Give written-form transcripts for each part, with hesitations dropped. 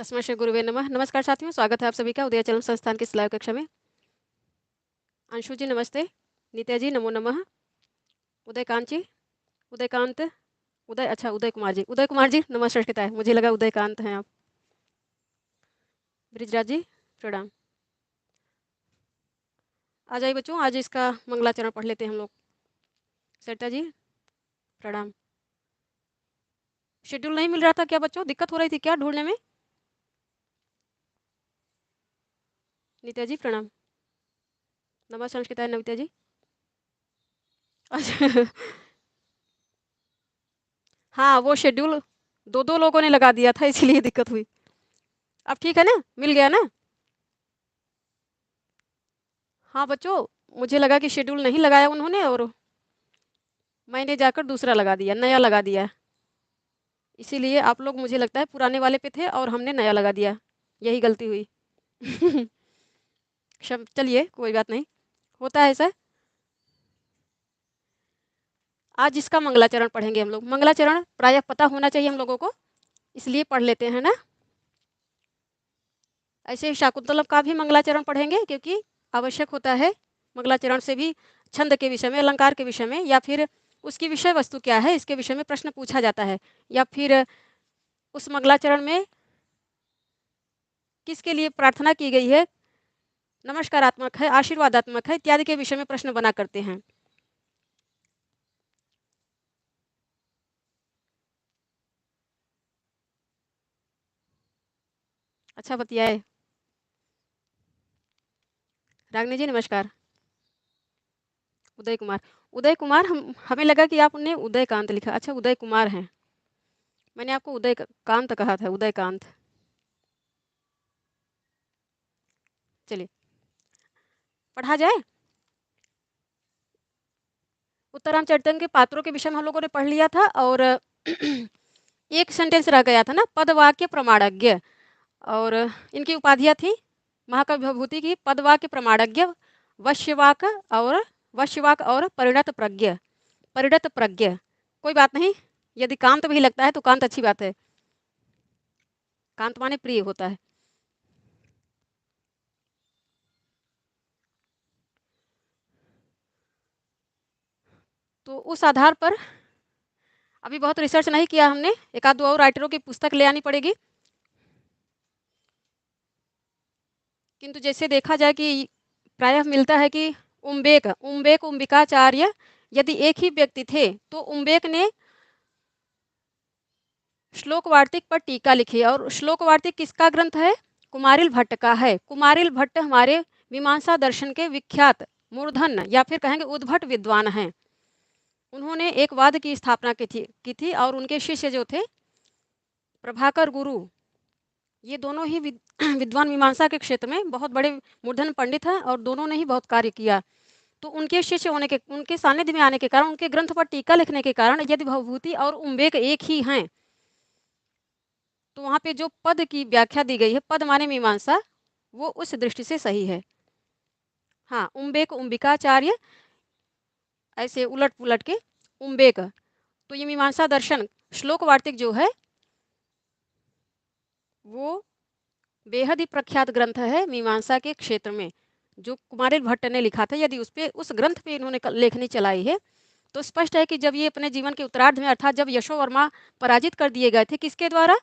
तस्मै श्री गुरुवे नमः। नमस्कार साथियों, स्वागत है आप सभी का उदयाचलम संस्थान की इस लाइव कक्षा में। अंशु जी नमस्ते, नित्या जी नमो नमः, उदयकांत जी, उदयकांत, उदय कुमार जी नमस्कार, मुझे लगा उदयकांत हैं आप। ब्रिजराज जी प्रणाम। आ जाइए बच्चों, आज इसका मंगलाचरण पढ़ लेते हैं हम लोग। सरिता जी प्रणाम। शेड्यूल नहीं मिल रहा था क्या बच्चों? दिक्कत हो रही थी क्या ढूंढने में? नित्या जी प्रणाम। नमस्कार नविता जी। अच्छा हाँ, वो शेड्यूल दो दो लोगों ने लगा दिया था इसीलिए दिक्कत हुई। अब ठीक है ना, मिल गया ना? हाँ बच्चों, मुझे लगा कि शेड्यूल नहीं लगाया उन्होंने और मैंने जाकर दूसरा लगा दिया, नया लगा दिया। इसीलिए आप लोग मुझे लगता है पुराने वाले पे थे और हमने नया लगा दिया, यही गलती हुई। चलिए कोई बात नहीं, होता है सर। आज इसका मंगलाचरण पढ़ेंगे हम लोग। मंगलाचरण प्रायः पता होना चाहिए हम लोगों को, इसलिए पढ़ लेते हैं ना। ऐसे ही शाकुंतलम का भी मंगलाचरण पढ़ेंगे क्योंकि आवश्यक होता है। मंगलाचरण से भी छंद के विषय में, अलंकार के विषय में, या फिर उसकी विषय वस्तु क्या है इसके विषय में प्रश्न पूछा जाता है, या फिर उस मंगलाचरण में किसके लिए प्रार्थना की गई है, नमस्कारात्मक है, आशीर्वादात्मक है, इत्यादि के विषय में प्रश्न बना करते हैं। अच्छा बतियाए। रागनी जी नमस्कार। उदय कुमार, उदय कुमार, हमें लगा कि आपने उदयकांत लिखा। अच्छा उदय कुमार हैं, मैंने आपको उदय कांत कहा था, उदयकांत। चलिए पढ़ा जाए। उत्तराम चरितम के पात्रों के विषय में हम लोगों ने पढ़ लिया था और एक सेंटेंस रह गया था ना, पदवाक्य प्रमाणज्ञ। और इनकी उपाधियां थी महाकवि भवभूति की, पदवाक्य प्रमाणज्ञ, वश्यवाक और परिणत प्रज्ञ। परिणत प्रज्ञ कोई बात नहीं, यदि कांत भी लगता है तो कांत अच्छी बात है, कांत माने प्रिय होता है। तो उस आधार पर अभी बहुत रिसर्च नहीं किया हमने, एक आध दो और राइटरों की पुस्तक ले आनी पड़ेगी। किंतु जैसे देखा जाए कि प्रायः मिलता है कि उम्बेक उम्बेक उम्बिकाचार्य यदि एक ही व्यक्ति थे तो उम्बेक ने श्लोक वार्तिक पर टीका लिखी। और श्लोक वार्तिक किसका ग्रंथ है? कुमारिल भट्ट का है। कुमारिल भट्ट हमारे मीमांसा दर्शन के विख्यात मूर्धन्य या फिर कहेंगे उद्भट विद्वान हैं। उन्होंने एक वाद की स्थापना की थी और उनके शिष्य जो थे प्रभाकर गुरु, ये दोनों ही विद्वान मीमांसा के क्षेत्र में बहुत बड़े मूर्धन्य पंडित हैं और दोनों ने ही बहुत कार्य किया। तो उनके शिष्य होने के, उनके सानिध्य में आने के कारण, उनके ग्रंथ पर टीका लिखने के कारण, यदि भवभूति और उम्बेक एक ही हैं तो वहाँ पे जो पद की व्याख्या दी गई है, पद माने मीमांसा, वो उस दृष्टि से सही है। हाँ, उम्बेक उम्बिकाचार्य, ऐसे उलट पुलट के उम्बेक। तो ये मीमांसा दर्शन श्लोक वार्तिक जो है वो बेहद ही प्रख्यात ग्रंथ है मीमांसा के क्षेत्र में, जो कुमारिल भट्ट ने लिखा था। यदि उस ग्रंथ पे इन्होंने लेखनी चलाई है तो स्पष्ट है कि जब ये अपने जीवन के उत्तरार्ध में, अर्थात जब यशोवर्मा पराजित कर दिए गए थे, किसके द्वारा?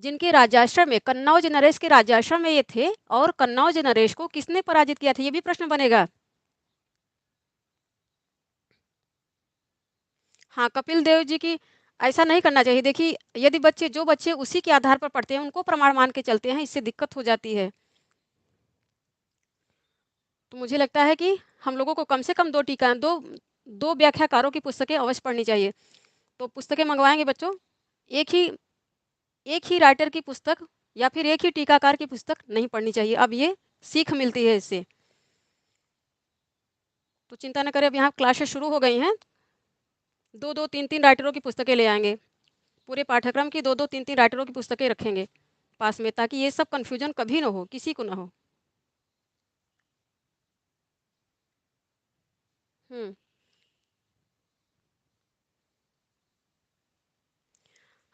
जिनके राज्याश्रम में, कन्नौज नरेश के राज्याश्रम में ये थे, और कन्नौज नरेश को किसने पराजित किया था, ये भी प्रश्न बनेगा। हाँ, कपिल देव जी की। ऐसा नहीं करना चाहिए। देखिए, यदि जो बच्चे उसी के आधार पर पढ़ते हैं उनको प्रमाण मान के चलते हैं, इससे दिक्कत हो जाती है। तो मुझे लगता है कि हम लोगों को कम से कम दो व्याख्याकारों की पुस्तकें अवश्य पढ़नी चाहिए। तो पुस्तकें मंगवाएंगे बच्चों, एक ही एक ही राइटर की पुस्तक या फिर एक ही टीकाकार की पुस्तक नहीं पढ़नी चाहिए। अब ये सीख मिलती है इससे। तो चिंता न करें, अब यहाँ क्लासेस शुरू हो गई हैं। दो दो तीन तीन राइटरों की पुस्तकें ले आएंगे, पूरे पाठ्यक्रम की दो दो तीन तीन राइटरों की पुस्तकें रखेंगे पास में, ताकि ये सब कन्फ्यूजन कभी ना हो, किसी को ना हो। हम्म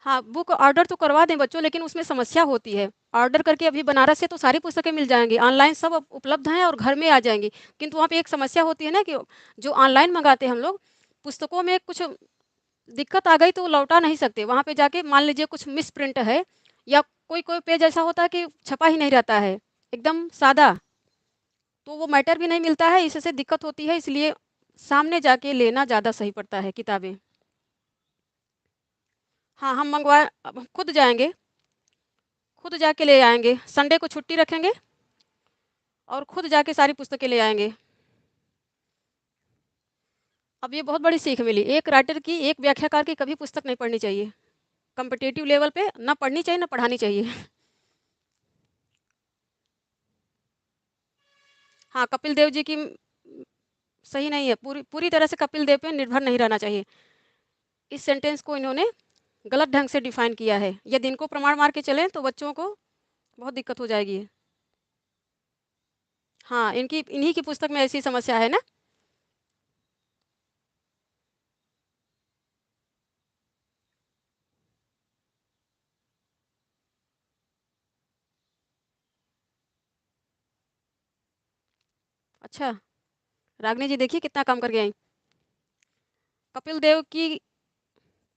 हाँ, बुक ऑर्डर तो करवा दें बच्चों, लेकिन उसमें समस्या होती है। ऑर्डर करके अभी बनारस से तो सारी पुस्तकें मिल जाएँगी, ऑनलाइन सब उपलब्ध हैं और घर में आ जाएँगी। किंतु वहाँ पे एक समस्या होती है ना कि जो ऑनलाइन मँगाते हैं हम लोग, पुस्तकों में कुछ दिक्कत आ गई तो लौटा नहीं सकते। वहाँ पे जाके मान लीजिए कुछ मिसप्रिंट है या कोई-कोई पेज ऐसा होता है कि छपा ही नहीं रहता है, एकदम सादा, तो वो मैटर भी नहीं मिलता है, इससे दिक्कत होती है, इसलिए सामने जाके लेना ज़्यादा सही पड़ता है किताबें। हाँ, हम अब खुद जाएँगे, खुद जाके ले आएँगे। संडे को छुट्टी रखेंगे और खुद जाके सारी पुस्तकें ले आएँगे। अब ये बहुत बड़ी सीख मिली, एक राइटर की, एक व्याख्याकार की कभी पुस्तक नहीं पढ़नी चाहिए। कॉम्पिटिटिव लेवल पे ना पढ़नी चाहिए, ना पढ़ानी चाहिए। हाँ, कपिल देव जी की सही नहीं है, पूरी पूरी तरह से कपिल देव पे निर्भर नहीं रहना चाहिए। इस सेंटेंस को इन्होंने गलत ढंग से डिफाइन किया है। यदि इनको प्रमाण मार के चलें तो बच्चों को बहुत दिक्कत हो जाएगी। हाँ, इनकी इन्हीं की पुस्तक में ऐसी समस्या है ना। अच्छा, रागिनी जी देखिए कितना काम करके आई। कपिल देव की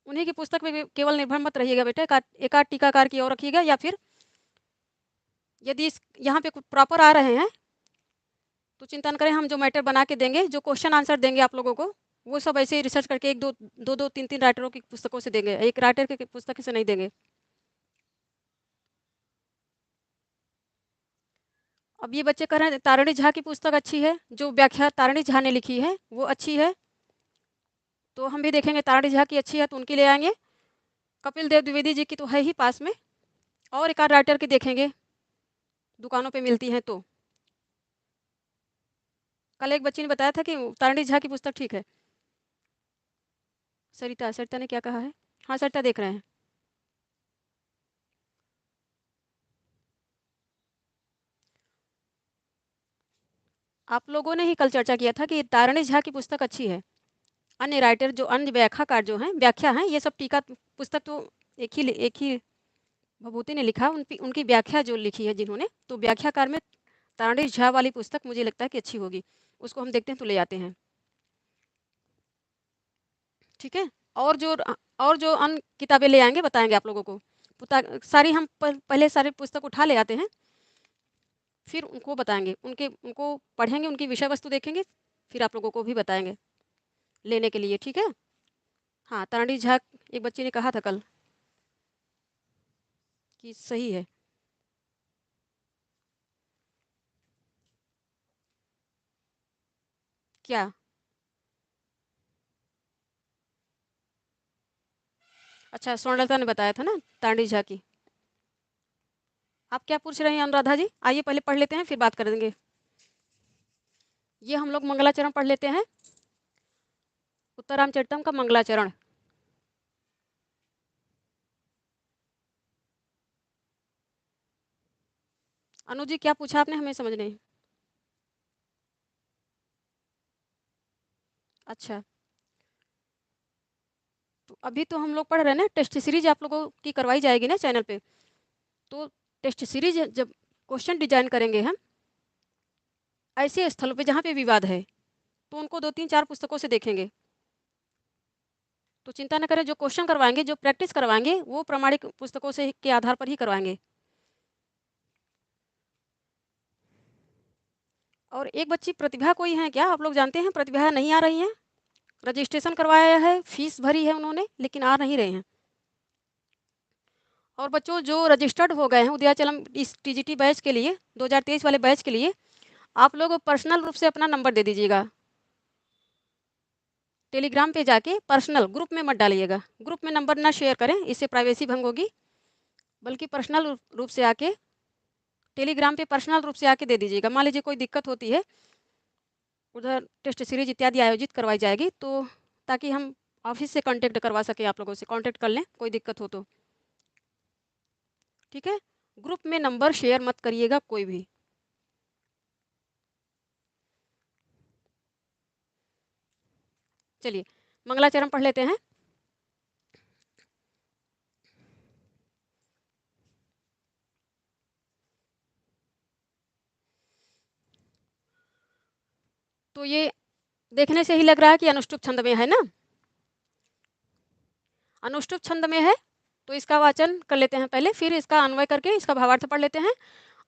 उन्हीं की पुस्तक में केवल निर्भर मत रहिएगा बेटा, एकाध टीकाकार की और रखिएगा, या फिर यदि यहाँ पे प्रॉपर आ रहे हैं तो चिंता न करें, हम जो मैटर बना के देंगे, जो क्वेश्चन आंसर देंगे आप लोगों को, वो सब ऐसे ही रिसर्च करके एक दो दो दो तीन तीन राइटरों की पुस्तकों से देंगे, एक राइटर की पुस्तक से नहीं देंगे। अब ये बच्चे कह रहे हैं तारिणी झा की पुस्तक अच्छी है, जो व्याख्या तारिणी झा ने लिखी है वो अच्छी है, तो हम भी देखेंगे तारिणी झा की अच्छी है तो उनकी ले आएंगे। कपिल देव द्विवेदी जी की तो है ही पास में, और एक आध राइटर की देखेंगे दुकानों पे मिलती हैं तो। कल एक बच्ची ने बताया था कि तारिणी झा की पुस्तक ठीक है। सरिता सरिता ने क्या कहा है? हाँ, सरिता देख रहे हैं। आप लोगों ने ही कल चर्चा किया था कि तारिणी झा की पुस्तक अच्छी है। अन्य राइटर जो अन्य व्याख्याकार जो हैं, व्याख्या हैं, ये सब टीका पुस्तक तो एक ही भभूति ने लिखा, उनकी उनकी व्याख्या जो लिखी है जिन्होंने, तो व्याख्याकार में तारिणी झा वाली पुस्तक मुझे लगता है कि अच्छी होगी। उसको हम देखते हैं तो ले आते हैं। ठीक है। और जो अन्य किताबें ले आएंगे बताएंगे आप लोगों को। सारी हम पहले सारी पुस्तक उठा ले आते हैं, फिर उनको बताएंगे, उनके उनको पढ़ेंगे, उनकी विषय वस्तु देखेंगे, फिर आप लोगों को भी बताएंगे लेने के लिए। ठीक है। हाँ, तारिणी झा एक बच्चे ने कहा था कल कि सही है। क्या? अच्छा, स्वर्णलता ने बताया था ना तांडी झा की। आप क्या पूछ रहे हैं अनुराधा जी? आइए पहले पढ़ लेते हैं, फिर बात कर देंगे। ये हम लोग मंगलाचरण पढ़ लेते हैं, उत्तरामचरितम का मंगलाचरण। अनु जी क्या पूछा आपने? हमें समझ नहीं। अच्छा, तो अभी तो हम लोग पढ़ रहे हैं ना, टेस्ट सीरीज आप लोगों की करवाई जाएगी ना चैनल पे। तो टेस्ट सीरीज जब क्वेश्चन डिजाइन करेंगे हम ऐसे स्थलों पे जहाँ पे विवाद है, तो उनको दो तीन चार पुस्तकों से देखेंगे। तो चिंता न करें, जो क्वेश्चन करवाएंगे, जो प्रैक्टिस करवाएंगे, वो प्रामाणिक पुस्तकों से के आधार पर ही करवाएंगे। और एक बच्ची प्रतिभा कोई है क्या? आप लोग जानते हैं प्रतिभा नहीं आ रही है। रजिस्ट्रेशन करवाया है, फीस भरी है उन्होंने, लेकिन आ नहीं रहे हैं। और बच्चों जो रजिस्टर्ड हो गए हैं उदयाचलम इस टीजीटी बैच के लिए, 2023 वाले बैच के लिए, आप लोग पर्सनल रूप से अपना नंबर दे दीजिएगा। टेलीग्राम पे जाके पर्सनल, ग्रुप में मत डालिएगा, ग्रुप में नंबर ना शेयर करें, इससे प्राइवेसी भंग होगी। बल्कि पर्सनल रूप से आके, टेलीग्राम पे पर्सनल रूप से आके दे दीजिएगा। मान लीजिए कोई दिक्कत होती है, उधर टेस्ट सीरीज इत्यादि आयोजित करवाई जाएगी, तो ताकि हम ऑफिस से कांटेक्ट करवा सकें, आप लोगों से कांटेक्ट कर लें कोई दिक्कत हो तो। ठीक है। ग्रुप में नंबर शेयर मत करिएगा कोई भी। चलिए मंगलाचरण पढ़ लेते हैं। तो ये देखने से ही लग रहा है कि अनुष्टुप छंद में है ना। अनुष्टुप छंद में है तो इसका वाचन कर लेते हैं पहले, फिर इसका अन्वय करके इसका भावार्थ पढ़ लेते हैं।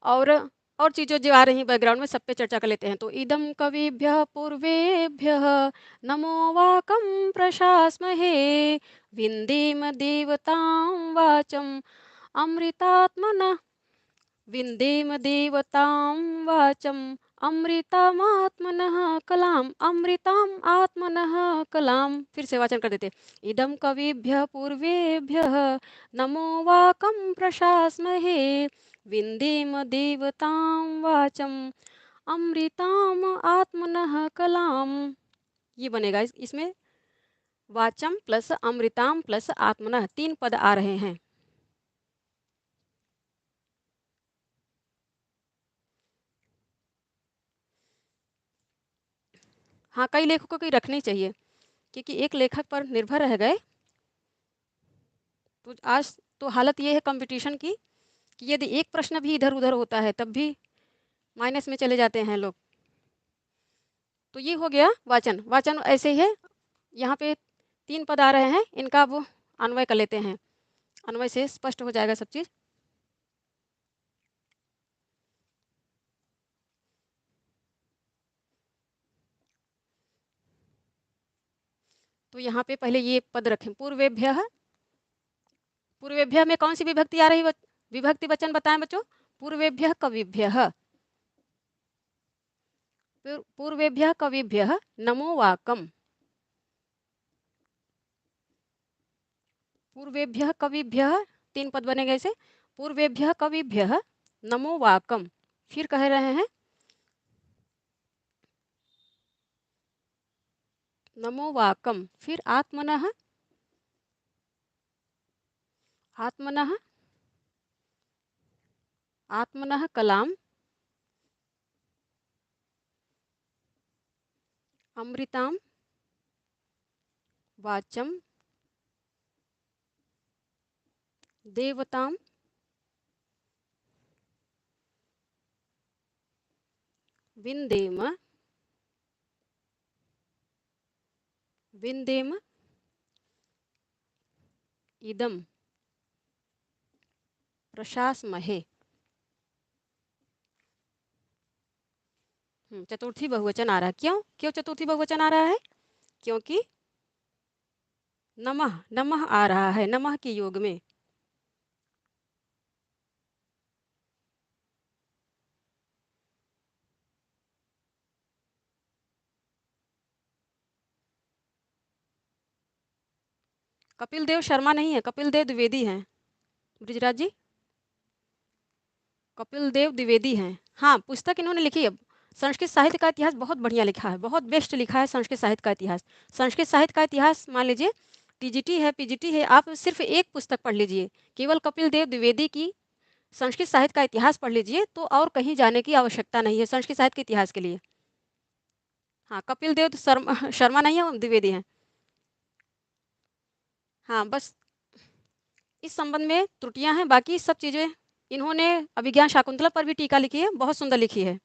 और और चीज़ें जो आ रही बैकग्राउंड में सब पे चर्चा कर लेते हैं। तो इदम कविभ्यः पूर्वेभ्यः नमो वाकं प्रशास्महे विन्देम देवतां वाचम् अमृतात्मनः विन्देम देवतां वाचम् अमृतमात्मनः कलाम अमृताम आत्मनः कलाम। फिर से वाचन कर देते। इदम कविभ्यः पूर्वेभ्यः नमो वाकं प्रशास्महे विन्देम देवतां वाचम् अमृताम आत्मनः कलाम। ये बनेगा इसमें वाचम प्लस अमृताम प्लस आत्मनः 3 पद आ रहे हैं। हाँ, कई लेखकों की रखनी चाहिए क्योंकि एक लेखक पर निर्भर रह गए तो आज तो हालत ये है कंपटीशन की कि यदि एक प्रश्न भी इधर उधर होता है तब भी माइनस में चले जाते हैं लोग। तो ये हो गया वाचन। वाचन ऐसे ही है, यहाँ पे 3 पद आ रहे हैं, इनका वो अन्वय कर लेते हैं। अन्वय से स्पष्ट हो जाएगा सब चीज़। तो यहाँ पे पहले ये पद रखें पूर्वेभ्यः। पूर्वेभ्यः में कौन सी विभक्ति आ रही विभक्ति वचन बताएं बच्चों। पूर्वेभ्यः कविभ्यः। पूर्वेभ्यः कविभ्यः नमो वाकम्। पूर्वेभ्यः कविभ्यः 3 पद बनेंगे ऐसे। पूर्वेभ्यः कविभ्यः नमो वाकम्। फिर कह रहे हैं नमो वाकम्, फिर आत्मनः। आत्मनः आत्मनः कलाम अमृताम वाचम देवताम विन्देम विन्देम इदम प्रशास्महे। चतुर्थी बहुवचन आ रहा है। क्यों क्यों चतुर्थी बहुवचन आ रहा है? क्योंकि नमः नमः आ रहा है, नमः के योग में। कपिल देव शर्मा नहीं है, कपिल देव द्विवेदी हैं। ब्रिजराज जी, कपिल देव द्विवेदी हैं। हाँ, पुस्तक इन्होंने लिखी है। संस्कृत साहित्य का इतिहास बहुत बढ़िया लिखा है, बहुत बेस्ट लिखा है संस्कृत साहित्य का इतिहास। संस्कृत साहित्य का इतिहास मान लीजिए टीजीटी है, पीजीटी है, आप सिर्फ एक पुस्तक पढ़ लीजिए, केवल कपिल देव द्विवेदी की संस्कृत साहित्य का इतिहास पढ़ लीजिए, तो और कहीं जाने की आवश्यकता नहीं है संस्कृत साहित्य के इतिहास के लिए। हाँ, कपिल देव शर्मा शर्मा नहीं है, वो द्विवेदी हैं। हाँ, बस इस संबंध में त्रुटियां हैं, बाकी सब चीज़ें इन्होंने अभिज्ञान शाकुंतला पर भी टीका लिखी है, बहुत सुंदर लिखी है।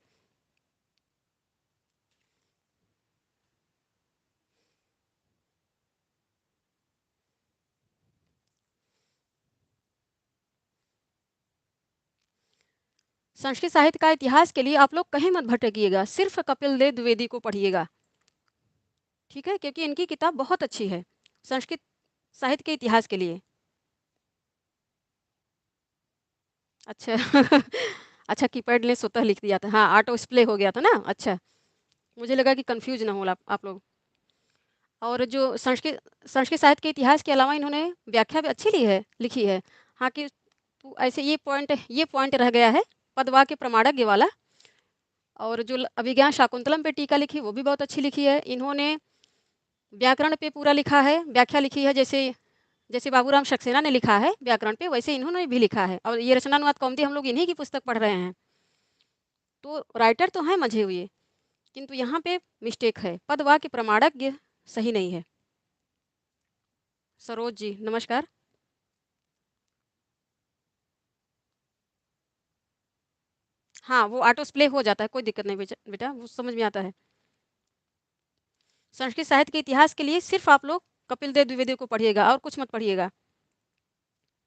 संस्कृत साहित्य का इतिहास के लिए आप लोग कहीं मत भटकिएगा, सिर्फ कपिल देव द्विवेदी को पढ़िएगा, ठीक है, क्योंकि इनकी किताब बहुत अच्छी है संस्कृत साहित्य के इतिहास के लिए। अच्छा अच्छा, कीपैड ने स्वतः लिख दिया था, हाँ ऑटो स्प्ले हो गया था ना। अच्छा, मुझे लगा कि कंफ्यूज ना हो आप लोग। और जो संस्कृत संस्कृत साहित्य के इतिहास के अलावा इन्होंने व्याख्या भी अच्छी ली है लिखी है। हाँ, कि ऐसे ये पॉइंट रह गया है पदवाक्य प्रमाणज्ञ वाला। और जो अभिज्ञान शाकुंतलम पे टीका लिखी वो भी बहुत अच्छी लिखी है इन्होंने। व्याकरण पे पूरा लिखा है, व्याख्या लिखी है, जैसे जैसे बाबूराम सक्सेना ने लिखा है व्याकरण पे, वैसे इन्होंने भी लिखा है। और ये रचनानुवाद कौमुदी हम लोग इन्हीं की पुस्तक पढ़ रहे हैं। तो राइटर तो हैं मंझे हुए, किंतु यहाँ पे मिस्टेक है, पदवाक्य प्रमाणज्ञ सही नहीं है। सरोज जी नमस्कार। हाँ, वो ऑटो प्ले हो जाता है, कोई दिक्कत नहीं बेटा, वो समझ में आता है। संस्कृत साहित्य के इतिहास के लिए सिर्फ आप लोग कपिल देव द्विवेदी को पढ़िएगा और कुछ मत पढ़िएगा।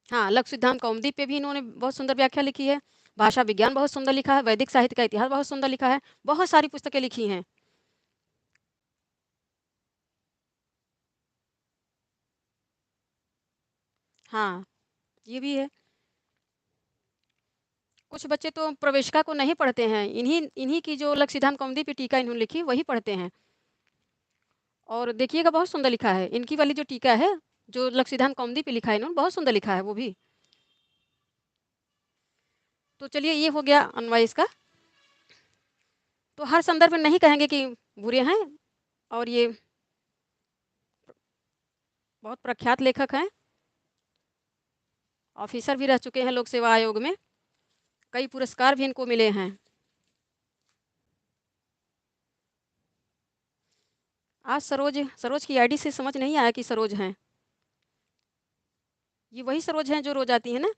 हाँ, लघु सिद्धांत कौमुदी पे भी इन्होंने बहुत सुंदर व्याख्या लिखी है। भाषा विज्ञान बहुत सुंदर लिखा है, वैदिक साहित्य का इतिहास बहुत सुंदर लिखा है, बहुत सारी पुस्तकें लिखी हैं। हाँ, ये भी है। कुछ बच्चे तो प्रवेशिका को नहीं पढ़ते हैं, इन्हीं इन्हीं की जो लघु सिद्धांत कौमुदी पे टीका इन्होंने लिखी वही पढ़ते हैं। और देखिएगा बहुत सुंदर लिखा है, इनकी वाली जो टीका है, जो लघु सिद्धांत कौमुदी पे लिखा है इन्होंने, बहुत सुंदर लिखा है वो भी। तो चलिए ये हो गया अन्वय इसका। तो हर संदर्भ में नहीं कहेंगे कि बुरे हैं, और ये बहुत प्रख्यात लेखक हैं, ऑफिसर भी रह चुके हैं लोक सेवा आयोग में, कई पुरस्कार भी इनको मिले हैं। आज सरोज सरोज की आईडी से समझ नहीं आया कि सरोज हैं, ये वही सरोज हैं जो रोज आती है ना।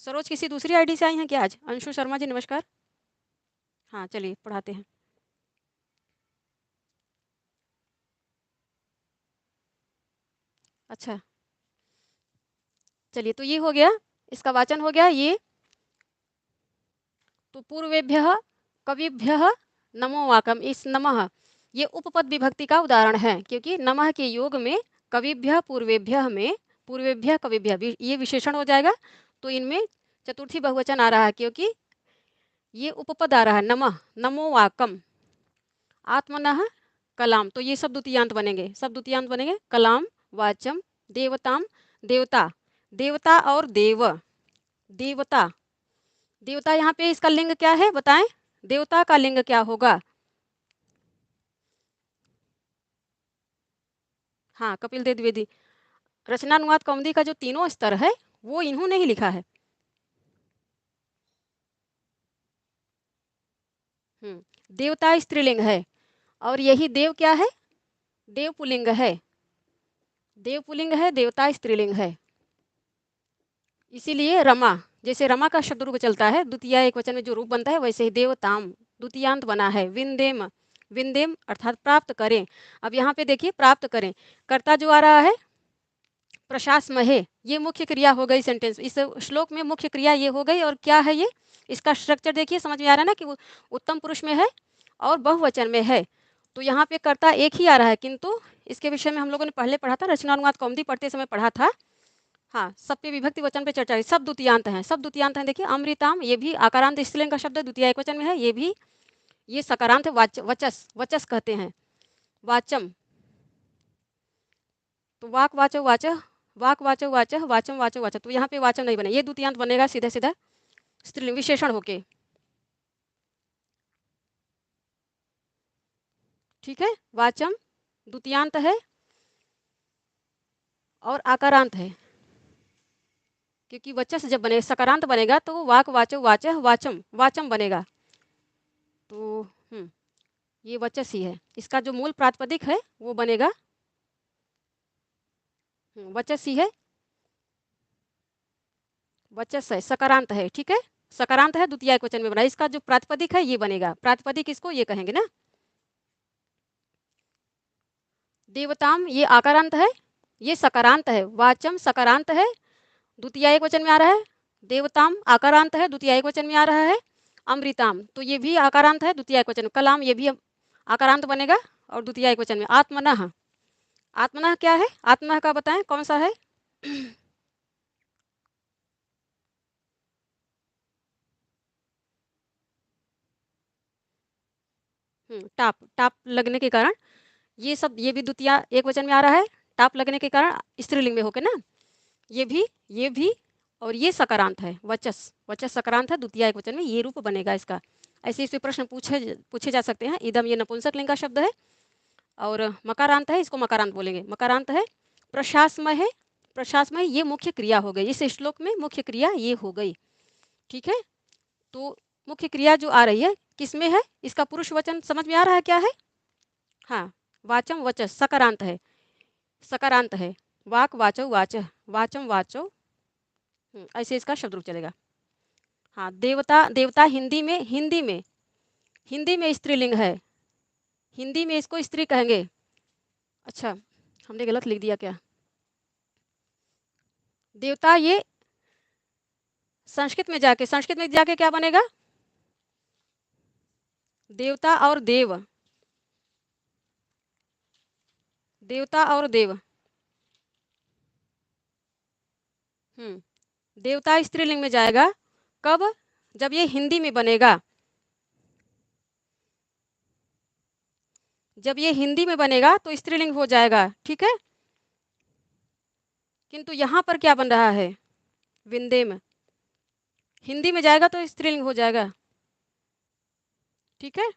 सरोज किसी दूसरी आईडी से आई हैं क्या आज? अंशु शर्मा जी नमस्कार। हाँ चलिए पढ़ाते हैं। अच्छा चलिए, तो ये हो गया, इसका वाचन हो गया ये। तो पूर्वेभ्यः कविभ्यः नमो वाकम, इस नमः ये उपपद विभक्ति का उदाहरण है, क्योंकि नमः के योग में कविभ्यः पूर्वेभ्यः में पूर्वेभ्यः कविभ्यः ये विशेषण हो जाएगा। तो इनमें चतुर्थी बहुवचन आ रहा है, क्योंकि ये उपपद आ रहा है नमः, नमो वाकम, आत्मनः कलाम, तो ये सब द्वितीयांत बनेंगे, सब द्वितीयांत बनेंगे। कलाम, वाचम, देवताम, देवता, देवता और देव, देवता, देवता यहाँ पे इसका लिंग क्या है बताएं? देवता का लिंग क्या होगा? हाँ, कपिल देव द्विवेदी। रचनानुवाद कौमुदी का जो तीनों स्तर है वो इन्होंने ही लिखा है। देवता स्त्रीलिंग है, और यही देव क्या है? देव पुल्लिंग है, देव पुल्लिंग है, देवता स्त्रीलिंग है। इसीलिए रमा, जैसे रमा का शब्द रूप चलता है द्वितीय एक वचन में जो रूप बनता है, वैसे ही देवताम द्वितीयांत बना है। विंदेम, विंदेम अर्थात प्राप्त करें। अब यहाँ पे देखिए प्राप्त करें, कर्ता जो आ रहा है प्रशासमहे, ये मुख्य क्रिया हो गई सेंटेंस, इस श्लोक में मुख्य क्रिया ये हो गई। और क्या है ये? इसका स्ट्रक्चर देखिए, समझ में आ रहा है ना कि वो उत्तम पुरुष में है और बहुवचन में है। तो यहाँ पे कर्ता एक ही आ रहा है, किंतु इसके विषय में हम लोगों ने पहले पढ़ा था, रचनानुवाद कौमुदी पढ़ते समय पढ़ा था। हाँ, सब पे विभक्ति वचन पे चर्चा है, सब द्वितीयांत हैं, सब द्वितीयांत हैं। देखिए अमृताम, ये भी आकारांत स्त्रीलिंग का शब्द है, द्वितीय एक वचन में है। ये भी, ये सकारांत है, वचस, वचस कहते हैं। वाचम, तो वाक वाचो वाच, वाक वाचो वाच, वाचम वाचो वाच, तो यहाँ पे वाचम नहीं बने, ये द्वितीयांत बनेगा सीधा सीधा स्त्रीलिंग विशेषण होके। ठीक है, वाचम द्वितीयांत है और आकारांत है, क्योंकि वचस जब बने सकारांत बनेगा तो वाक वाचो वाच, वाचम वाचम बनेगा। तो ये वचस ही है, इसका जो मूल प्रातिपदिक है वो बनेगा वचस ही है, वचस है, सकारांत है। ठीक है, सकारांत है, द्वितीय वचन में बना, इसका जो प्रातिपदिक है ये बनेगा। प्रातिपदिक इसको ये कहेंगे ना। देवताम ये आकारांत है, ये सकारांत है। वाचम सकारांत है, द्वितीय एक वचन में आ रहा है। देवताम आकारांत है, द्वितीय एक वचन में आ रहा है। अमृताम तो ये भी आकारांत है, द्वितीय एक वचन। कलाम ये भी आकारांत बनेगा और द्वितीय एक वचन में। आत्मनः, आत्मनः क्या है? आत्मनः का बताएं कौन सा है? टाप, टाप लगने के कारण ये सब, ये भी द्वितीय एक वचन में आ रहा है, टाप लगने के कारण स्त्रीलिंग में होके ना। ये भी और ये सकारांत है, वचस, वचस सकारांत है, द्वितीय एक वचन में, ये रूप बनेगा इसका। ऐसे इससे प्रश्न पूछे जा सकते हैं। इदम ये नपुंसक लिंग का शब्द है और मकारांत है, इसको मकारांत बोलेंगे, मकारांत है। प्रशासमय है, प्रशासमय ये मुख्य क्रिया हो गई, इस श्लोक में मुख्य क्रिया ये हो गई। ठीक है, तो मुख्य क्रिया जो आ रही है किसमें है? इसका पुरुष वचन समझ में आ रहा है क्या है? हाँ, वाचम वचस सकारांत है, सकारांत है। वाक वाचो वाच, वाचम वाचो, ऐसे इसका शब्द रूप चलेगा। हाँ, देवता, देवता हिंदी में, हिंदी में, हिंदी में स्त्रीलिंग है, हिंदी में इसको स्त्री कहेंगे। अच्छा, हमने गलत लिख दिया क्या? देवता ये संस्कृत में जाके क्या बनेगा? देवता और देव, देवता और देव। देवता स्त्रीलिंग में जाएगा कब? जब ये हिंदी में बनेगा, जब ये हिंदी में बनेगा तो स्त्रीलिंग हो जाएगा, ठीक है। किंतु यहाँ पर क्या बन रहा है? विंदेम। हिंदी में जाएगा तो स्त्रीलिंग हो जाएगा, ठीक है।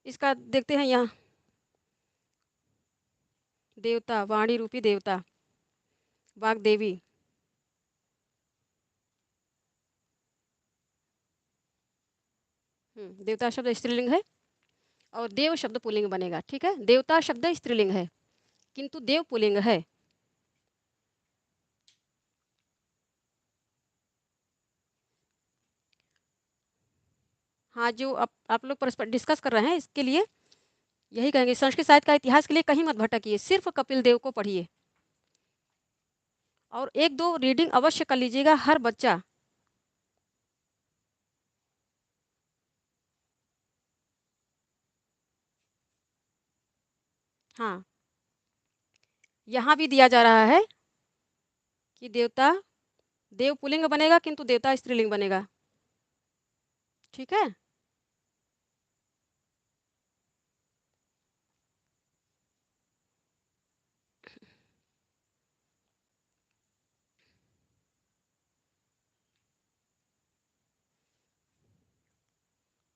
इसका देखते हैं यहाँ, देवता, वाणी रूपी देवता, वाग्देवी। देवता शब्द स्त्रीलिंग है और देव शब्द पुल्लिंग बनेगा, ठीक है। देवता शब्द स्त्रीलिंग है किंतु देव पुल्लिंग है। हाँ, जो आप लोग परस्पर डिस्कस कर रहे हैं इसके लिए यही कहेंगे, संस्कृत साहित्य का इतिहास के लिए कहीं मत भटकिए, सिर्फ कपिल देव को पढ़िए और एक दो रीडिंग अवश्य कर लीजिएगा हर बच्चा। हाँ, यहाँ भी दिया जा रहा है कि देवता देव पुल्लिंग बनेगा किंतु देवता स्त्रीलिंग बनेगा, ठीक है।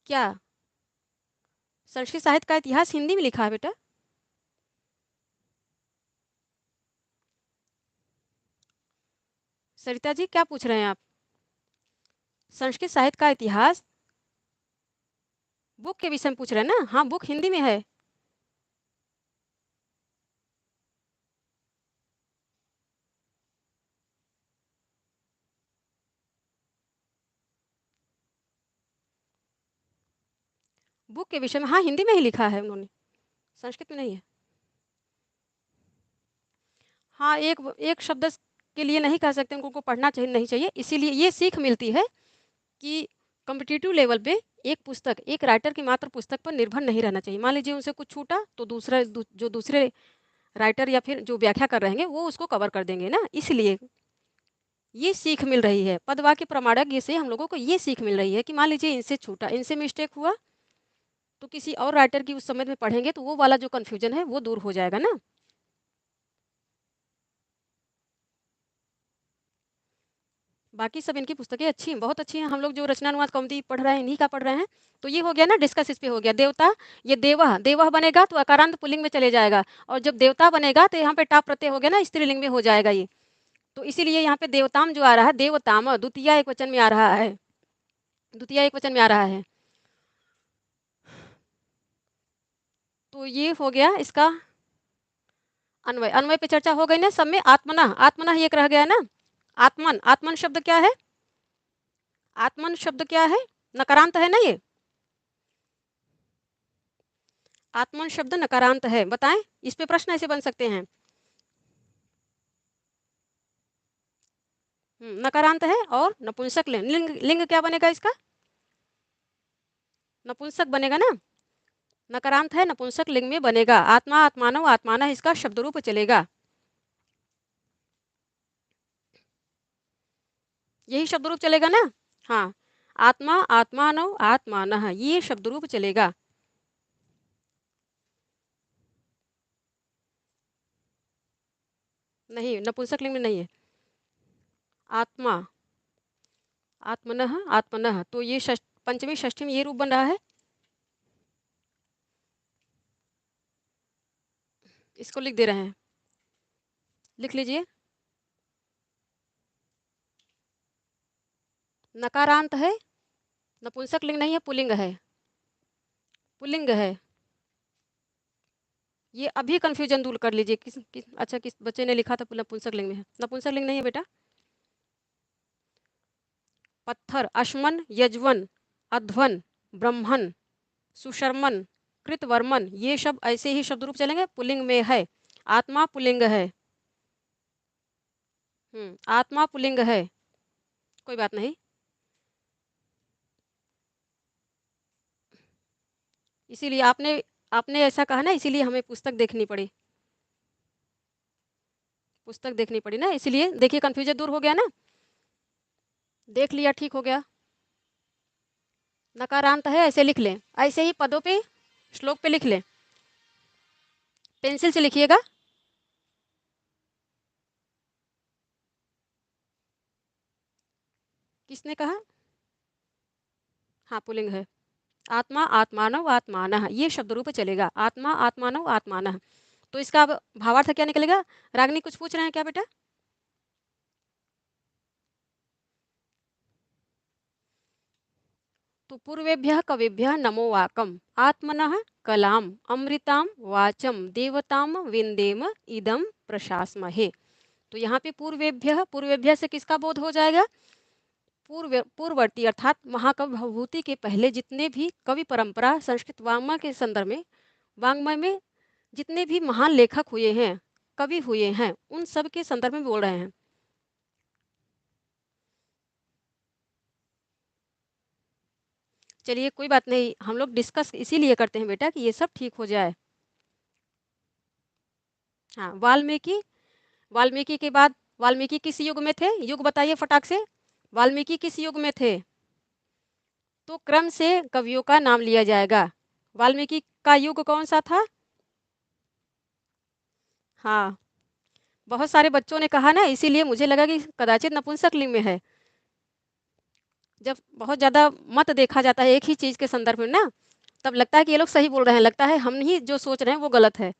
क्या संस्कृत साहित्य का इतिहास हिंदी में लिखा है बेटा? सरिता जी क्या पूछ रहे हैं आप? संस्कृत साहित्य का इतिहास बुक के विषय में पूछ रहे हैं ना? हाँ, बुक हिंदी में है। बुक के विषय में हाँ हिंदी में ही लिखा है उन्होंने, संस्कृत में नहीं है। हाँ, एक एक शब्द के लिए नहीं कह सकते उनको पढ़ना चाहिए नहीं चाहिए, इसीलिए ये सीख मिलती है कि कॉम्पिटिटिव लेवल पे एक पुस्तक, एक राइटर की मात्र पुस्तक पर निर्भर नहीं रहना चाहिए। मान लीजिए उनसे कुछ छूटा तो जो दूसरे राइटर या फिर जो व्याख्या कर रहे हैं वो उसको कवर कर देंगे ना, इसलिए ये सीख मिल रही है। पदवाक्य प्रमाणज्ञ से हम लोगों को ये सीख मिल रही है कि मान लीजिए इनसे छूटा, इनसे मिस्टेक हुआ तो किसी और राइटर की उस समय में पढ़ेंगे तो वो वाला जो कन्फ्यूजन है वो दूर हो जाएगा ना। बाकी सब इनकी पुस्तकें अच्छी हैं, बहुत अच्छी हैं। हम लोग जो रचनानुवाद कौमुदी पढ़ रहे हैं इन्हीं का पढ़ रहे हैं। तो ये हो गया ना, डिस्कस इस पे हो गया। देवता, ये देवह, देवह बनेगा तो अकारांत पुल्लिंग में चले जाएगा और जब देवता बनेगा तो यहाँ पे टाप प्रत्यय हो गया ना, स्त्रीलिंग में हो जाएगा ये। तो इसीलिए यहाँ पे देवताम जो आ रहा है, देवताम द्वितीय एक वचन में आ रहा है, द्वितीय एक वचन में आ रहा है। तो ये हो गया इसका अन्वय। अन्वय पे चर्चा हो गई ना सब में। आत्मना, आत्मना ही एक रह गया ना। आत्मन, आत्मन शब्द क्या है? आत्मन शब्द क्या है? नकारांत है ना ये, आत्मन शब्द नकारांत है, बताएं। इस पे प्रश्न ऐसे बन सकते हैं। नकारांत है और नपुंसक लिंग, लिंग लिंग क्या बनेगा इसका? नपुंसक बनेगा ना। नकारांत है, नपुंसक लिंग में बनेगा। आत्मा, आत्मानव, आत्माना इसका शब्द रूप चलेगा, यही शब्द रूप चलेगा ना। हाँ, आत्मा, आत्मानव, आत्मानः ये शब्द रूप चलेगा। नहीं, नपुंसक लिंग में नहीं है। आत्मा, आत्मनः, आत्मनः, तो ये पंचमी षष्ठी में ये रूप बन रहा है। इसको लिख दे रहे हैं, लिख लीजिए। नकारांत है, नपुंसक लिंग नहीं है, पुल्लिंग है, पुल्लिंग है। ये अभी कंफ्यूजन दूर कर लीजिए। अच्छा, किस बच्चे ने लिखा था नपुंसक लिंग में है? नपुंसक लिंग नहीं है बेटा। पत्थर, अश्मन, यजवन, अध्वन, ब्रह्मन, सुशर्मन, कृतवर्मन, ये शब्द ऐसे ही शब्द रूप चलेंगे, पुल्लिंग में है। आत्मा पुल्लिंग है। आत्मा पुल्लिंग है, कोई बात नहीं। इसीलिए आपने आपने ऐसा कहा ना, इसीलिए हमें पुस्तक देखनी पड़ी। पुस्तक देखनी पड़ी ना, इसीलिए देखिए कंफ्यूजन दूर हो गया ना। देख लिया, ठीक हो गया। नकारांत है ऐसे लिख लें, ऐसे ही पदों पे, श्लोक पे लिख लें। पेंसिल से लिखिएगा। किसने कहा? हाँ, पुल्लिंग है। आत्मा आत्मानव आत्मानः, ये शब्द रूप चलेगा। आत्मा आत्मानव आत्मानः। तो इसका अब भावार्थ क्या निकलेगा? रागनी कुछ पूछ रहे हैं क्या बेटा? तो पूर्वेभ्यः कविभ्यः नमो वाकम आत्मनः कलाम अमृताम वाचम देवताम विंदेम इदम प्रशासमहे। तो यहाँ पे पूर्वेभ्यः, पूर्वेभ्यः से किसका बोध हो जाएगा? पूर्ववर्ती अर्थात महाकवि भवभूति के पहले जितने भी कवि परंपरा संस्कृत वाङ्मय के संदर्भ में, वाङ्मय में जितने भी महान लेखक हुए हैं, कवि हुए हैं, उन सब के संदर्भ में बोल रहे हैं। चलिए कोई बात नहीं, हम लोग डिस्कस इसीलिए करते हैं बेटा कि ये सब ठीक हो जाए। हाँ, वाल्मीकि, वाल्मीकि के बाद वाल्मीकि किस युग में थे? युग बताइए फटाक से। वाल्मीकि किस युग में थे? तो क्रम से कवियों का नाम लिया जाएगा। वाल्मीकि का युग कौन सा था? हाँ, बहुत सारे बच्चों ने कहा ना, इसीलिए मुझे लगा कि कदाचित नपुंसक लिंग में है। जब बहुत ज़्यादा मत देखा जाता है एक ही चीज़ के संदर्भ में ना, तब लगता है कि ये लोग सही बोल रहे हैं, लगता है हम ही जो सोच रहे हैं वो गलत है।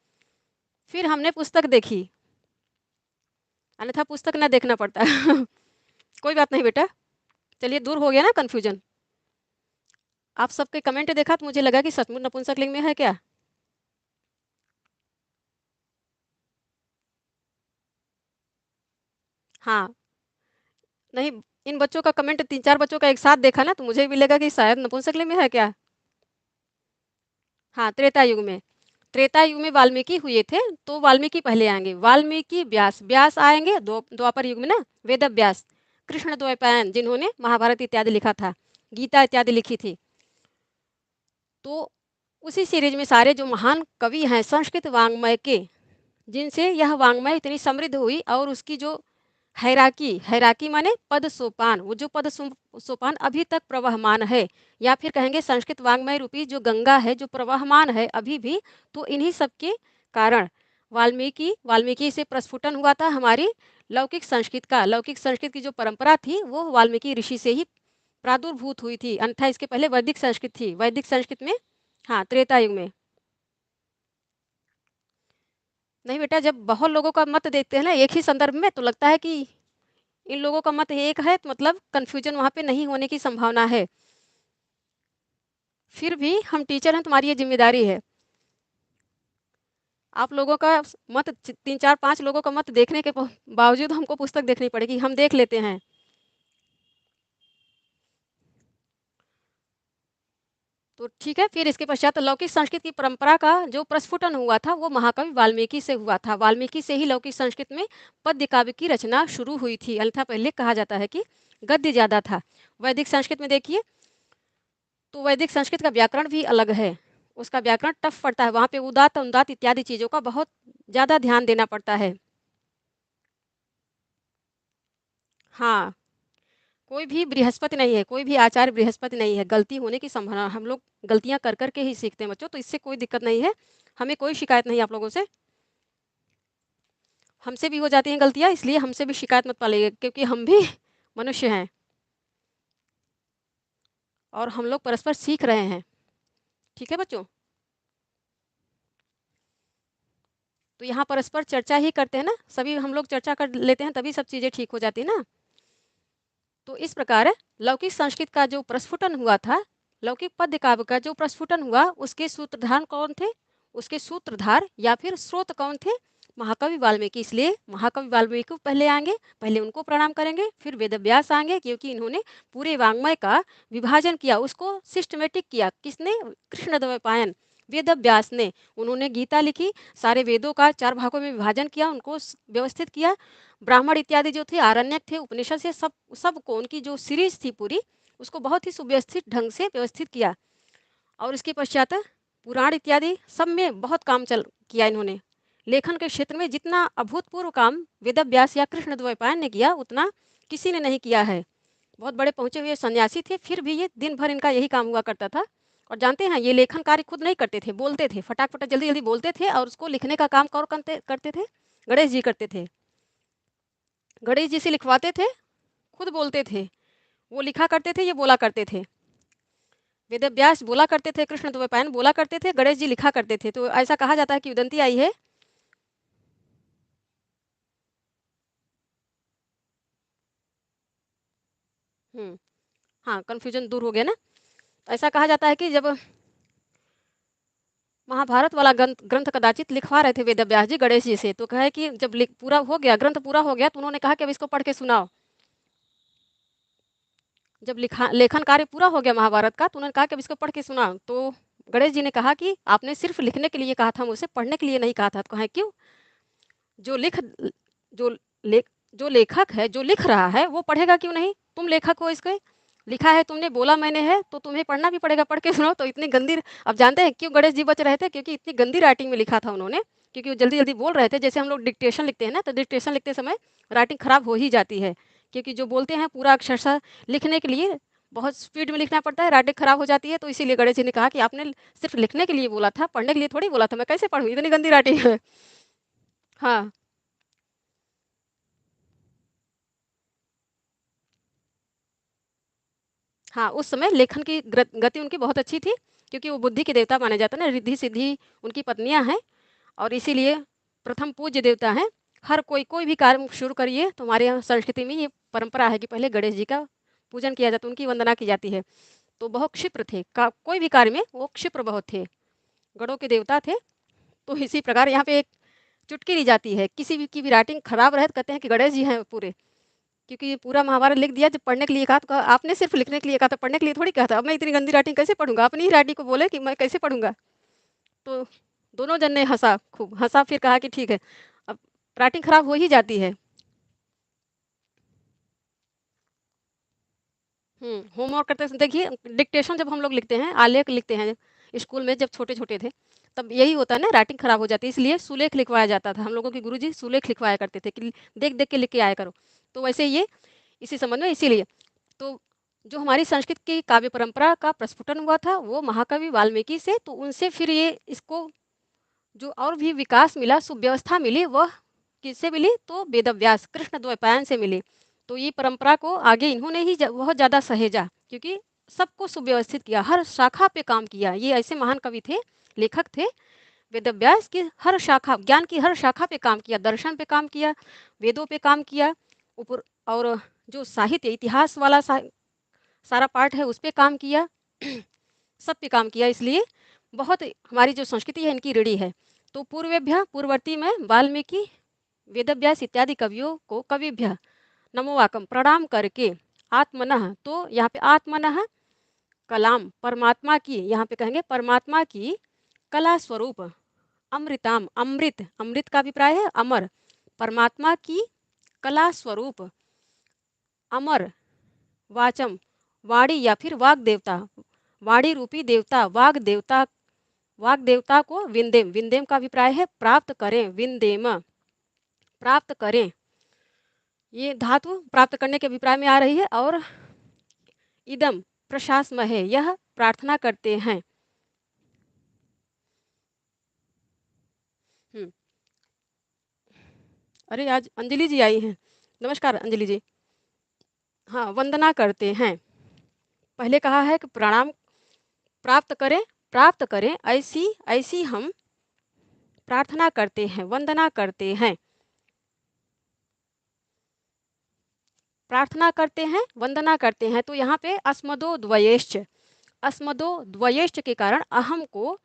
फिर हमने पुस्तक देखी, अन्यथा पुस्तक ना देखना पड़ता है। कोई बात नहीं बेटा, चलिए दूर हो गया ना कन्फ्यूजन। आप सबके कमेंट देखा तो मुझे लगा कि सचमुच नपुंसक लिंग में है क्या। हाँ, नहीं, इन बच्चों का कमेंट तीन चार बच्चों का एक साथ देखा ना, तो मुझे भी लगा कि शायद नपुंसक लिंग में है क्या। हाँ, त्रेता युग में, त्रेता युग में वाल्मीकि हुए थे, तो वाल्मीकि पहले आएंगे। वाल्मीकि, व्यास, व्यास आएंगे द्वापर युग में ना, वेद व्यास, कृष्ण द्वैपायन जिन्होंने महाभारत इत्यादि लिखा था, गीता इत्यादि लिखी थी। तो उसी सीरीज में सारे जो महान कवि हैं संस्कृत वाङ्मय के, जिनसे यह वाङ्मय इतनी समृद्ध हुई, और उसकी जो हैराकी, हैराकी माने पद सोपान, वो जो सोपान अभी तक प्रवहमान है, या फिर कहेंगे संस्कृत वाङ्मय रूपी जो गंगा है जो प्रवहमान है अभी भी, तो इन्हीं सब के कारण वाल्मीकि, वाल्मीकि से प्रस्फुटन हुआ था हमारी लौकिक संस्कृत का। लौकिक संस्कृत की जो परंपरा थी वो वाल्मीकि ऋषि से ही प्रादुर्भूत हुई थी, अन्यथा इसके पहले वैदिक संस्कृत थी। वैदिक संस्कृत में, हाँ, त्रेता युग में। नहीं बेटा, जब बहुत लोगों का मत देखते हैं ना एक ही संदर्भ में, तो लगता है कि इन लोगों का मत एक है, तो मतलब कन्फ्यूजन वहाँ पे नहीं होने की संभावना है। फिर भी हम टीचर हैं, तुम्हारी ये जिम्मेदारी है। आप लोगों का मत, तीन चार पांच लोगों का मत देखने के बावजूद हमको पुस्तक देखनी पड़ेगी, हम देख लेते हैं। तो ठीक है, फिर इसके पश्चात लौकिक संस्कृत की परंपरा का जो प्रस्फुटन हुआ था वो महाकवि वाल्मीकि से हुआ था। वाल्मीकि से ही लौकिक संस्कृत में पद्य काव्य की रचना शुरू हुई थी, अन्यथा पहले कहा जाता है कि गद्य ज़्यादा था। वैदिक संस्कृत में देखिए, तो वैदिक संस्कृत का व्याकरण भी अलग है, उसका व्याकरण टफ पड़ता है, वहाँ पे उदात अनुदात इत्यादि चीज़ों का बहुत ज़्यादा ध्यान देना पड़ता है। हाँ, कोई भी बृहस्पति नहीं है, कोई भी आचार्य बृहस्पति नहीं है। गलती होने की संभावना, हम लोग गलतियाँ कर कर के ही सीखते हैं बच्चों, तो इससे कोई दिक्कत नहीं है, हमें कोई शिकायत नहीं आप लोगों से। हमसे भी हो जाती हैं गलतियाँ, इसलिए हमसे भी शिकायत मत पालिएगा, क्योंकि हम भी मनुष्य हैं और हम लोग परस्पर सीख रहे हैं। ठीक है बच्चों, तो यहाँ परस्पर चर्चा ही करते हैं ना, सभी हम लोग चर्चा कर लेते हैं, तभी सब चीज़ें ठीक हो जाती है ना। तो इस प्रकार लौकिक संस्कृत का जो प्रस्फुटन हुआ था, लौकिक पद्य काव्य का जो प्रस्फुटन हुआ, उसके सूत्रधार कौन थे? उसके सूत्रधार या फिर स्रोत कौन थे? महाकवि वाल्मीकि, इसलिए महाकवि वाल्मीकि को पहले आएंगे, पहले उनको प्रणाम करेंगे, फिर वेदव्यास आएंगे, क्योंकि इन्होंने पूरे वाङ्मय का विभाजन किया, उसको सिस्टमेटिक किया। किसने? कृष्णद्वैपायन वेदव्यास ने। उन्होंने गीता लिखी, सारे वेदों का 4 भागों में विभाजन किया, उनको व्यवस्थित किया। ब्राह्मण इत्यादि जो थे, आरण्यक थे, उपनिषद से सबको उनकी जो सीरीज थी पूरी, उसको बहुत ही सुव्यवस्थित ढंग से व्यवस्थित किया। और इसके पश्चात पुराण इत्यादि सब में बहुत काम चल किया इन्होंने। लेखन के क्षेत्र में जितना अभूतपूर्व काम वेदव्यास या कृष्णद्वैपायन ने किया, उतना किसी ने नहीं किया है। बहुत बड़े पहुंचे हुए सन्यासी थे, फिर भी ये दिन भर इनका यही काम हुआ करता था। और जानते हैं, ये लेखन कार्य खुद नहीं करते थे, बोलते थे, फटाक फटाक जल्दी जल्दी बोलते थे, और उसको लिखने का काम कौन करते थे? गणेश जी करते थे। गणेश जी से लिखवाते थे, खुद बोलते थे। वो लिखा करते थे, ये बोला करते थे। वेदव्यास बोला करते थे, कृष्णद्वैपायन बोला करते थे, गणेश जी लिखा करते थे। तो ऐसा कहा जाता है कि उदंती आई है। हाँ, कन्फ्यूजन दूर हो गया ना। ऐसा कहा जाता है कि जब महाभारत वाला ग्रंथ ग्रंथ कदाचित लिखवा रहे थे वेदव्यास जी गणेश जी से, तो कहे कि जब पूरा हो गया, ग्रंथ पूरा हो गया, तो उन्होंने कहा कि अब इसको पढ़ के सुनाओ। जब लिखा लेखन कार्य पूरा हो गया महाभारत का, तो उन्होंने कहा कि अब इसको पढ़ के सुनाओ। तो गणेश जी ने कहा कि आपने सिर्फ लिखने के लिए कहा था, मुझसे पढ़ने के लिए नहीं कहा था। तो कहें क्यों? जो लिख जो ले जो लेखक है, जो लिख रहा है, वो पढ़ेगा क्यों नहीं? तुम लेखक हो, इसके लिखा है तुमने, बोला मैंने है, तो तुम्हें पढ़ना भी पड़ेगा, पढ़ के सुनाओ। तो इतनी गंदी, अब जानते हैं क्यों गणेश जी बच रहे थे? क्योंकि इतनी गंदी राइटिंग में लिखा था उन्होंने, क्योंकि वो जल्दी जल्दी बोल रहे थे। जैसे हम लोग डिक्टेशन लिखते हैं ना, तो डिक्टेशन लिखते समय राइटिंग खराब हो ही जाती है, क्योंकि जो बोलते हैं पूरा अक्षरशः लिखने के लिए बहुत स्पीड में लिखना पड़ता है, राइटिंग खराब हो जाती है। तो इसीलिए गणेश जी ने कहा कि आपने सिर्फ लिखने के लिए बोला था, पढ़ने के लिए थोड़ी बोला था, मैं कैसे पढ़ूँ, इतनी गंदी राइटिंग है। हाँ, हाँ, उस समय लेखन की गति उनकी बहुत अच्छी थी, क्योंकि वो बुद्धि के देवता माने जाते हैं ना, रिद्धि सिद्धि उनकी पत्नियां हैं, और इसीलिए प्रथम पूज्य देवता हैं। हर कोई कोई भी कार्य शुरू करिए, तो हमारे यहाँ संस्कृति में ये परंपरा है कि पहले गणेश जी का पूजन किया जाता है, उनकी वंदना की जाती है। तो बहुत क्षिप्र थे, कोई भी कार्य में वो क्षिप्र बहुत थे, गणों के देवता थे। तो इसी प्रकार यहाँ पे एक चुटकी दी जाती है, किसी भी की भी राइटिंग खराब रहे तो कहते हैं कि गणेश जी हैं पूरे, क्योंकि ये पूरा महाभारत लिख दिया। जब पढ़ने के लिए कहा, तो कहा आपने सिर्फ लिखने के लिए कहा था, पढ़ने के लिए थोड़ी कहा था। अब मैं इतनी गंदी राइटिंग कैसे पढ़ूंगा? अपनी ही राइटिंग को बोले कि मैं कैसे पढ़ूंगा? तो दोनों जन ने हंसा, खूब हंसा, फिर कहा कि ठीक है, अब राइटिंग खराब हो ही जाती है। होमवर्क करते समय देखिए, डिक्टेशन जब हम लोग लिखते हैं, आलेख लिखते हैं स्कूल में, जब छोटे छोटे थे, तब यही होता है ना, राइटिंग खराब हो जाती है। इसलिए सुलेख लिखवाया जाता था, हम लोगों के गुरुजी सुलेख लिखवाया करते थे कि देख देख के लिख के आया करो। तो वैसे ये इसी संबंध में, इसीलिए तो जो हमारी संस्कृत की काव्य परंपरा का प्रस्फुटन हुआ था, वो महाकवि वाल्मीकि से। तो उनसे फिर ये इसको जो और भी विकास मिला, सुव्यवस्था मिली, वह किससे मिली? तो वेदव्यास कृष्णद्वैपायन से मिली। तो ये परंपरा को आगे इन्होंने ही बहुत ज़्यादा सहेजा, क्योंकि सबको सुव्यवस्थित किया, हर शाखा पे काम किया। ये ऐसे महान कवि थे, लेखक थे, वेदव्यास की हर शाखा, ज्ञान की हर शाखा पे काम किया, दर्शन पे काम किया, वेदों पे काम किया, ऊपर और जो साहित्य इतिहास वाला सारा पार्ट है, उस पे काम किया, सब पे काम किया। इसलिए बहुत हमारी जो संस्कृति है, इनकी ऋणी है। तो पूर्वेभ्य पूर्ववर्ती में वाल्मीकि, वेदव्यास इत्यादि कवियों को कविभ्य नमोवाकम प्रणाम करके, आत्मनः, तो यहाँ पे आत्मनः कलाम, परमात्मा की, यहाँ पे कहेंगे परमात्मा की कला स्वरूप, अमृताम, अमृत, अमृत का अभिप्राय है अमर, परमात्मा की कला स्वरूप अमर वाचम, वाणी या फिर वाग देवता, वाणी रूपी देवता, वाग देवता को विंदेम, विंदेम का अभिप्राय है प्राप्त करें, विंदेम प्राप्त करें, ये धातु प्राप्त करने के अभिप्राय में आ रही है। और इदम प्रशासमहे, यह प्रार्थना करते हैं। हम्म, अरे आज अंजलि जी आई हैं, नमस्कार अंजलि जी। हाँ, वंदना करते हैं, पहले कहा है कि प्रणाम, प्राप्त करें, प्राप्त करें, ऐसी ऐसी हम प्रार्थना करते हैं, वंदना करते हैं, प्रार्थना करते हैं, वंदना करते हैं। तो यहाँ पे अस्मदो द्वयेश्च, अस्मदो द्वयेश्च के कारण अहम को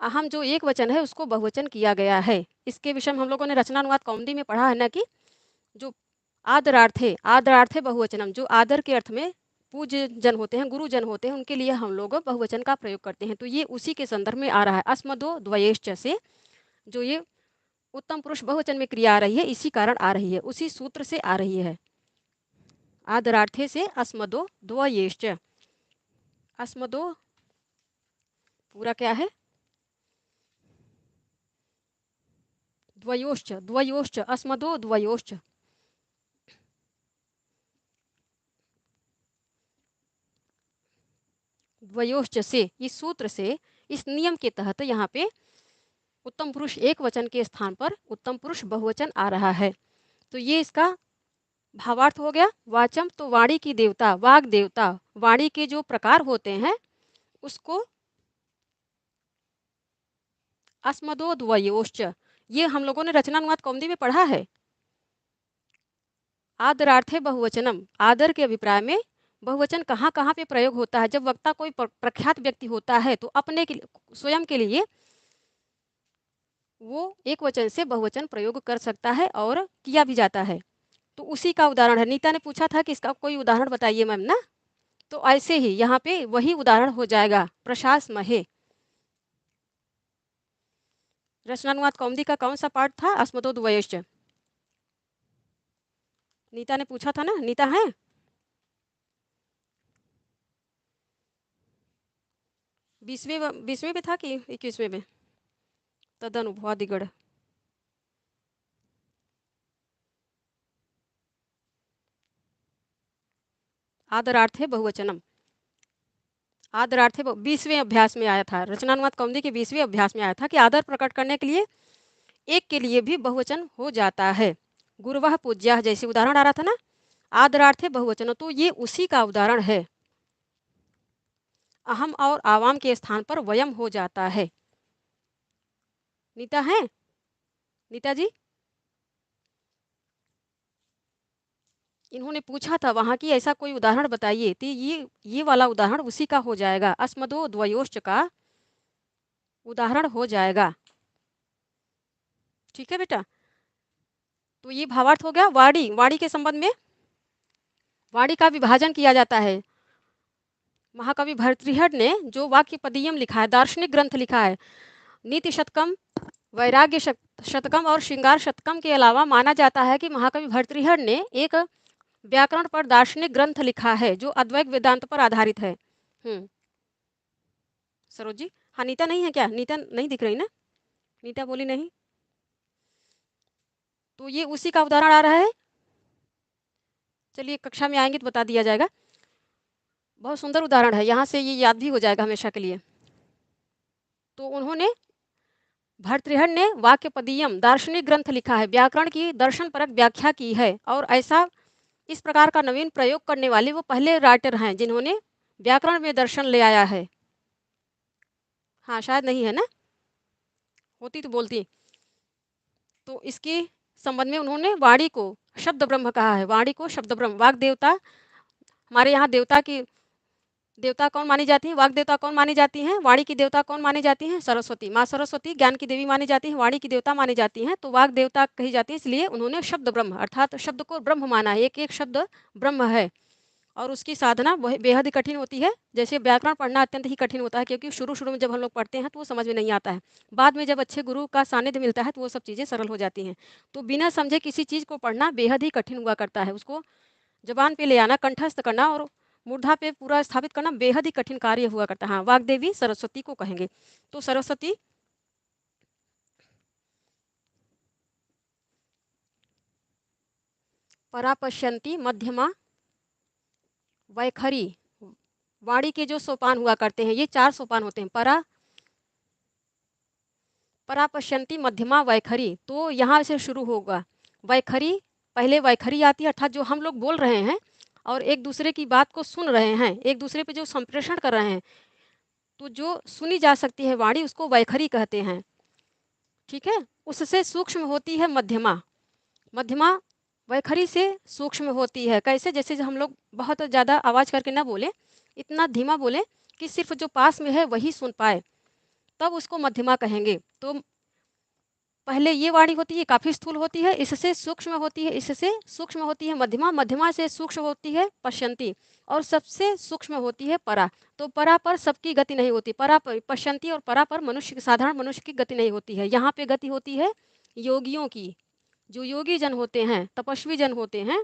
अहम जो एक वचन है उसको बहुवचन किया गया है। इसके विषय में हम लोगों ने रचनानुवाद कौमुदी में पढ़ा है ना कि जो आदरार्थे आदरार्थे बहुवचनम, जो आदर के अर्थ में पूज्य जन होते हैं, गुरुजन होते हैं, उनके लिए हम लोग बहुवचन का प्रयोग करते हैं। तो ये उसी के संदर्भ में आ रहा है। अस्मदो द्वयेश्च से जो ये उत्तम पुरुष बहुवचन में क्रिया आ रही है, इसी कारण आ रही है, उसी सूत्र से आ रही है। आदरार्थे से अस्मदो द्वयेश्च। अस्मदो पूरा क्या है? द्वयोश्च, द्वयोश्च, अस्मदो द्वयोश्च। द्वयोश्च से, इस सूत्र से, इस नियम के तहत यहाँ पे उत्तम पुरुष एक वचन के स्थान पर उत्तम पुरुष बहुवचन आ रहा है। तो ये इसका भावार्थ हो गया। वाचम तो वाणी की देवता, वाग देवता, वाणी के जो प्रकार होते हैं उसको अस्मदोद्वयोश्च, ये हम लोगों ने रचनानुवाद कौमुदी में पढ़ा है। आदरार्थे बहुवचनम, आदर के अभिप्राय में बहुवचन कहाँ कहाँ पे प्रयोग होता है? जब वक्ता कोई प्रख्यात व्यक्ति होता है तो अपने के स्वयं के लिए वो एक वचन से बहुवचन प्रयोग कर सकता है और किया भी जाता है। तो उसी का उदाहरण है। नीता ने पूछा था कि इसका कोई उदाहरण बताइए मैम ना, तो ऐसे ही यहाँ पे वही उदाहरण हो जाएगा। प्रशास महे, रचनानुवाद कौमुदी का कौन सा पाठ था? अस्मदोद्वयश्च। नीता ने पूछा था ना, नीता है? 20वें में था कि 21वें में? तदनुभवादिगढ़। आदरार्थे बहुवचनम, आदरार्थे 20वें अभ्यास में आया था। रचनानुवाद कौमुदी के 20वें अभ्यास में आया था कि आदर प्रकट करने के लिए एक के लिए भी बहुवचन हो जाता है। गुरुवः पूज्यः जैसे उदाहरण आ रहा था ना, आदरार्थे बहुवचन, तो ये उसी का उदाहरण है। अहम और आवाम के स्थान पर वयम हो जाता है। नीता है? नीता जी, इन्होंने पूछा था वहाँ की ऐसा कोई उदाहरण बताइए, तो ये वाला उदाहरण उसी का हो जाएगा। अस्मदो द्वयोश्च का उदाहरण हो जाएगा। ठीक है बेटा? तो ये भावार्थ हो गया। वाणी, वाणी के संबंध में वाणी का विभाजन किया जाता है। महाकवि भर्तृहरि ने जो वाक्य पदीयम लिखा है, दार्शनिक ग्रंथ लिखा है, नीति शतकम, वैराग्य शतकम और श्रृंगार शतकम के अलावा माना जाता है कि महाकवि भर्तृहरि ने एक व्याकरण पर दार्शनिक ग्रंथ लिखा है जो अद्वैत वेदांत पर आधारित है। सरोज जी, हाँ नीता नहीं है क्या? नीता नहीं दिख रही ना? नीता बोली नहीं, तो ये उसी का उदाहरण आ रहा है। चलिए कक्षा में आएंगे तो बता दिया जाएगा। बहुत सुंदर उदाहरण है, यहाँ से ये याद भी हो जाएगा हमेशा के लिए। तो उन्होंने, भर्तृहरि ने वाक्यपदीयम दार्शनिक ग्रंथ लिखा है, व्याकरण की दर्शन परक व्याख्या की है, और ऐसा इस प्रकार का नवीन प्रयोग करने वाले वो पहले राइटर हैं जिन्होंने व्याकरण में दर्शन ले आया है। हाँ शायद नहीं है ना, होती तो बोलती। तो इसके संबंध में उन्होंने वाणी को शब्द ब्रह्म कहा है। वाणी को शब्द ब्रह्म, वाग देवता, हमारे यहाँ देवता की देवता कौन मानी जाती है? वाग देवता कौन मानी जाती हैं? वाणी की देवता कौन मानी जाती हैं? सरस्वती। माँ सरस्वती ज्ञान की देवी मानी जाती है, वाणी की देवता मानी जाती हैं, तो वाग देवता कही जाती है। इसलिए उन्होंने शब्द ब्रह्म अर्थात शब्द को ब्रह्म माना है। एक एक शब्द ब्रह्म है और उसकी साधना बेहद ही कठिन होती है। जैसे व्याकरण पढ़ना अत्यंत ही कठिन होता है, क्योंकि शुरू शुरू में जब हम लोग पढ़ते हैं तो वो समझ में नहीं आता है। बाद में जब अच्छे गुरु का सानिध्य मिलता है तो वो सब चीज़ें सरल हो जाती हैं। तो बिना समझे किसी चीज़ को पढ़ना बेहद ही कठिन हुआ करता है। उसको जबान पे ले आना, कंठस्थ करना और मूर्धा पे पूरा स्थापित करना बेहद ही कठिन कार्य हुआ करता है। हाँ, वाग्देवी सरस्वती को कहेंगे। तो सरस्वती, परापश्यंती, मध्यमा, वैखरी, वाणी के जो सोपान हुआ करते हैं, ये 4 सोपान होते हैं। परापश्यंती, मध्यमा, वैखरी, तो यहाँ से शुरू होगा। वैखरी, पहले वैखरी आती है, अर्थात जो हम लोग बोल रहे हैं और एक दूसरे की बात को सुन रहे हैं, एक दूसरे पे जो संप्रेषण कर रहे हैं, तो जो सुनी जा सकती है वाणी उसको वैखरी कहते हैं। ठीक है? उससे सूक्ष्म होती है मध्यमा। मध्यमा वैखरी से सूक्ष्म होती है। कैसे? जैसे हम लोग बहुत ज़्यादा आवाज़ करके ना बोले, इतना धीमा बोले कि सिर्फ जो पास में है वही सुन पाए, तब उसको मध्यमा कहेंगे। तो पहले ये वाणी होती है, काफ़ी स्थूल होती है, इससे सूक्ष्म होती है, इससे सूक्ष्म होती है मध्यमा, मध्यमा से सूक्ष्म होती है पश्यंती, और सबसे सूक्ष्म होती है परा। तो परा पर सबकी गति नहीं होती, परा पर पश्यंती और परा पर मनुष्य, साधारण मनुष्य की गति नहीं होती है। यहाँ पे गति होती है योगियों की। जो योगी जन होते हैं, तपस्वी जन होते हैं,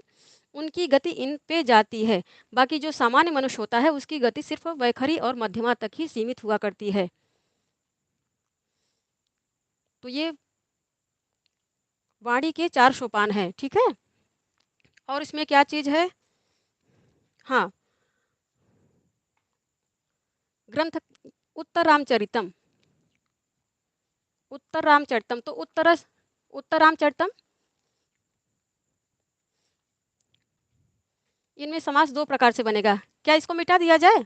उनकी गति इन पे जाती है। बाकी जो सामान्य मनुष्य होता है उसकी गति सिर्फ वैखरी और मध्यमा तक ही सीमित हुआ करती है। तो ये वाणी के 4 सोपान हैं, ठीक है। और इसमें क्या चीज़ है, हाँ, ग्रंथ उत्तर रामचरितम, उत्तर रामचरितम, तो उत्तर रामचरितम, इनमें समास 2 प्रकार से बनेगा। क्या इसको मिटा दिया जाए,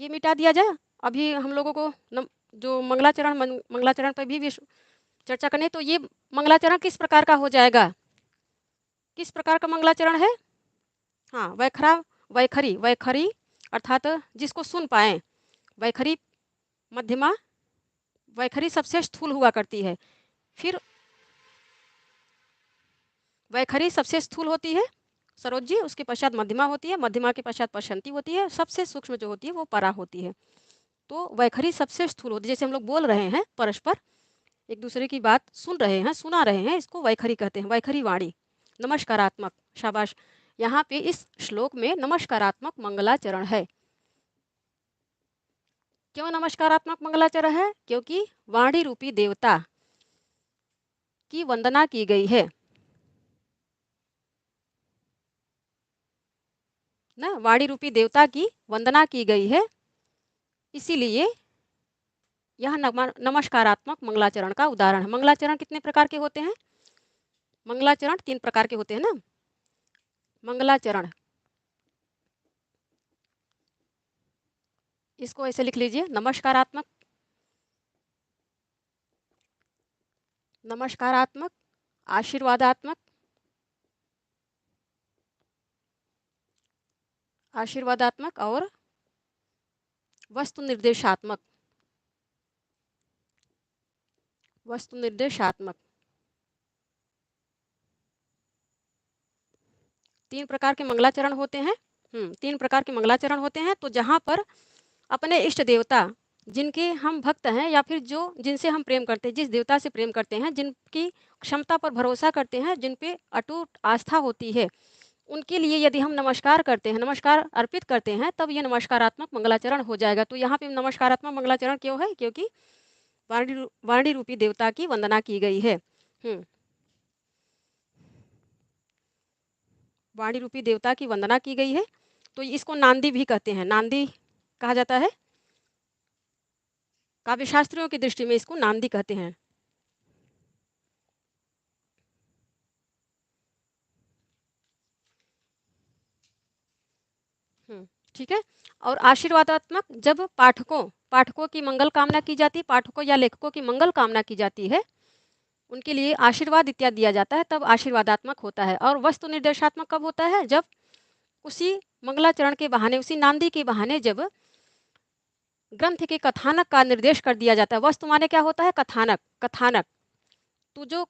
ये मिटा दिया जाए। अभी हम लोगों को जो मंगलाचरण पर भी चर्चा करनी है, तो ये मंगलाचरण किस प्रकार का हो जाएगा, किस प्रकार का मंगलाचरण है। हाँ, वैखरी, वैखरी अर्थात जिसको सुन पाए, वैखरी मध्यमा, वैखरी सबसे स्थूल हुआ करती है। फिर वैखरी सबसे स्थूल होती है सरोज जी, उसके पश्चात मध्यमा होती है, मध्यमा के पश्चात पश्चंती होती है, सबसे सूक्ष्म जो होती है वो परा होती है। तो वैखरी सबसे स्थूल होती है। जैसे हम लोग बोल रहे हैं परस्पर, एक दूसरे की बात सुन रहे हैं, सुना रहे हैं, इसको वैखरी कहते हैं, वैखरी वाणी। नमस्कारात्मक, शाबाश। यहाँ पे इस श्लोक में नमस्कारात्मक मंगलाचरण है। क्यों नमस्कारात्मक मंगलाचरण है, क्योंकि वाणी रूपी देवता की वंदना की गई है ना, वाणी रूपी देवता की वंदना की गई है, इसीलिए यह नमस्कारात्मक मंगलाचरण का उदाहरण है। मंगलाचरण कितने प्रकार के होते हैं, मंगलाचरण 3 प्रकार के होते हैं ना। मंगलाचरण, इसको ऐसे लिख लीजिए, नमस्कारात्मक, नमस्कारात्मक, आशीर्वादात्मक, आशीर्वादात्मक और वस्तु निर्देशात्मक, वस्तु निर्देशात्मक। 3 प्रकार के मंगलाचरण होते हैं। 3 प्रकार के मंगलाचरण होते हैं। तो जहाँ पर अपने इष्ट देवता, जिनके हम भक्त हैं या फिर जो जिनसे हम प्रेम करते हैं, जिस देवता से प्रेम करते हैं, जिनकी क्षमता पर भरोसा करते हैं, जिन पे अटूट आस्था होती है, उनके लिए यदि हम नमस्कार करते हैं, नमस्कार अर्पित करते हैं, तब ये नमस्कारात्मक मंगलाचरण हो जाएगा। तो यहाँ पे नमस्कारात्मक मंगलाचरण क्यों है, क्योंकि वाणी रूपी देवता की वंदना की गई है। वाणी रूपी देवता की वंदना की गई है, तो इसको नांदी भी कहते हैं, नांदी कहा जाता है। काव्यशास्त्रियों की दृष्टि में इसको नांदी कहते हैं। ठीक है। और आशीर्वादात्मक, जब पाठकों की मंगल कामना की जाती है, पाठकों या लेखकों की मंगल कामना की जाती है, उनके लिए आशीर्वाद इत्यादि दिया जाता है, तब आशीर्वादात्मक होता है। और वस्तु निर्देशात्मक कब होता है, जब उसी मंगलाचरण के बहाने, उसी नांदी के बहाने जब ग्रंथ के कथानक का निर्देश कर दिया जाता है। वस्तु माने क्या होता है, कथानक, कथानक। तो जो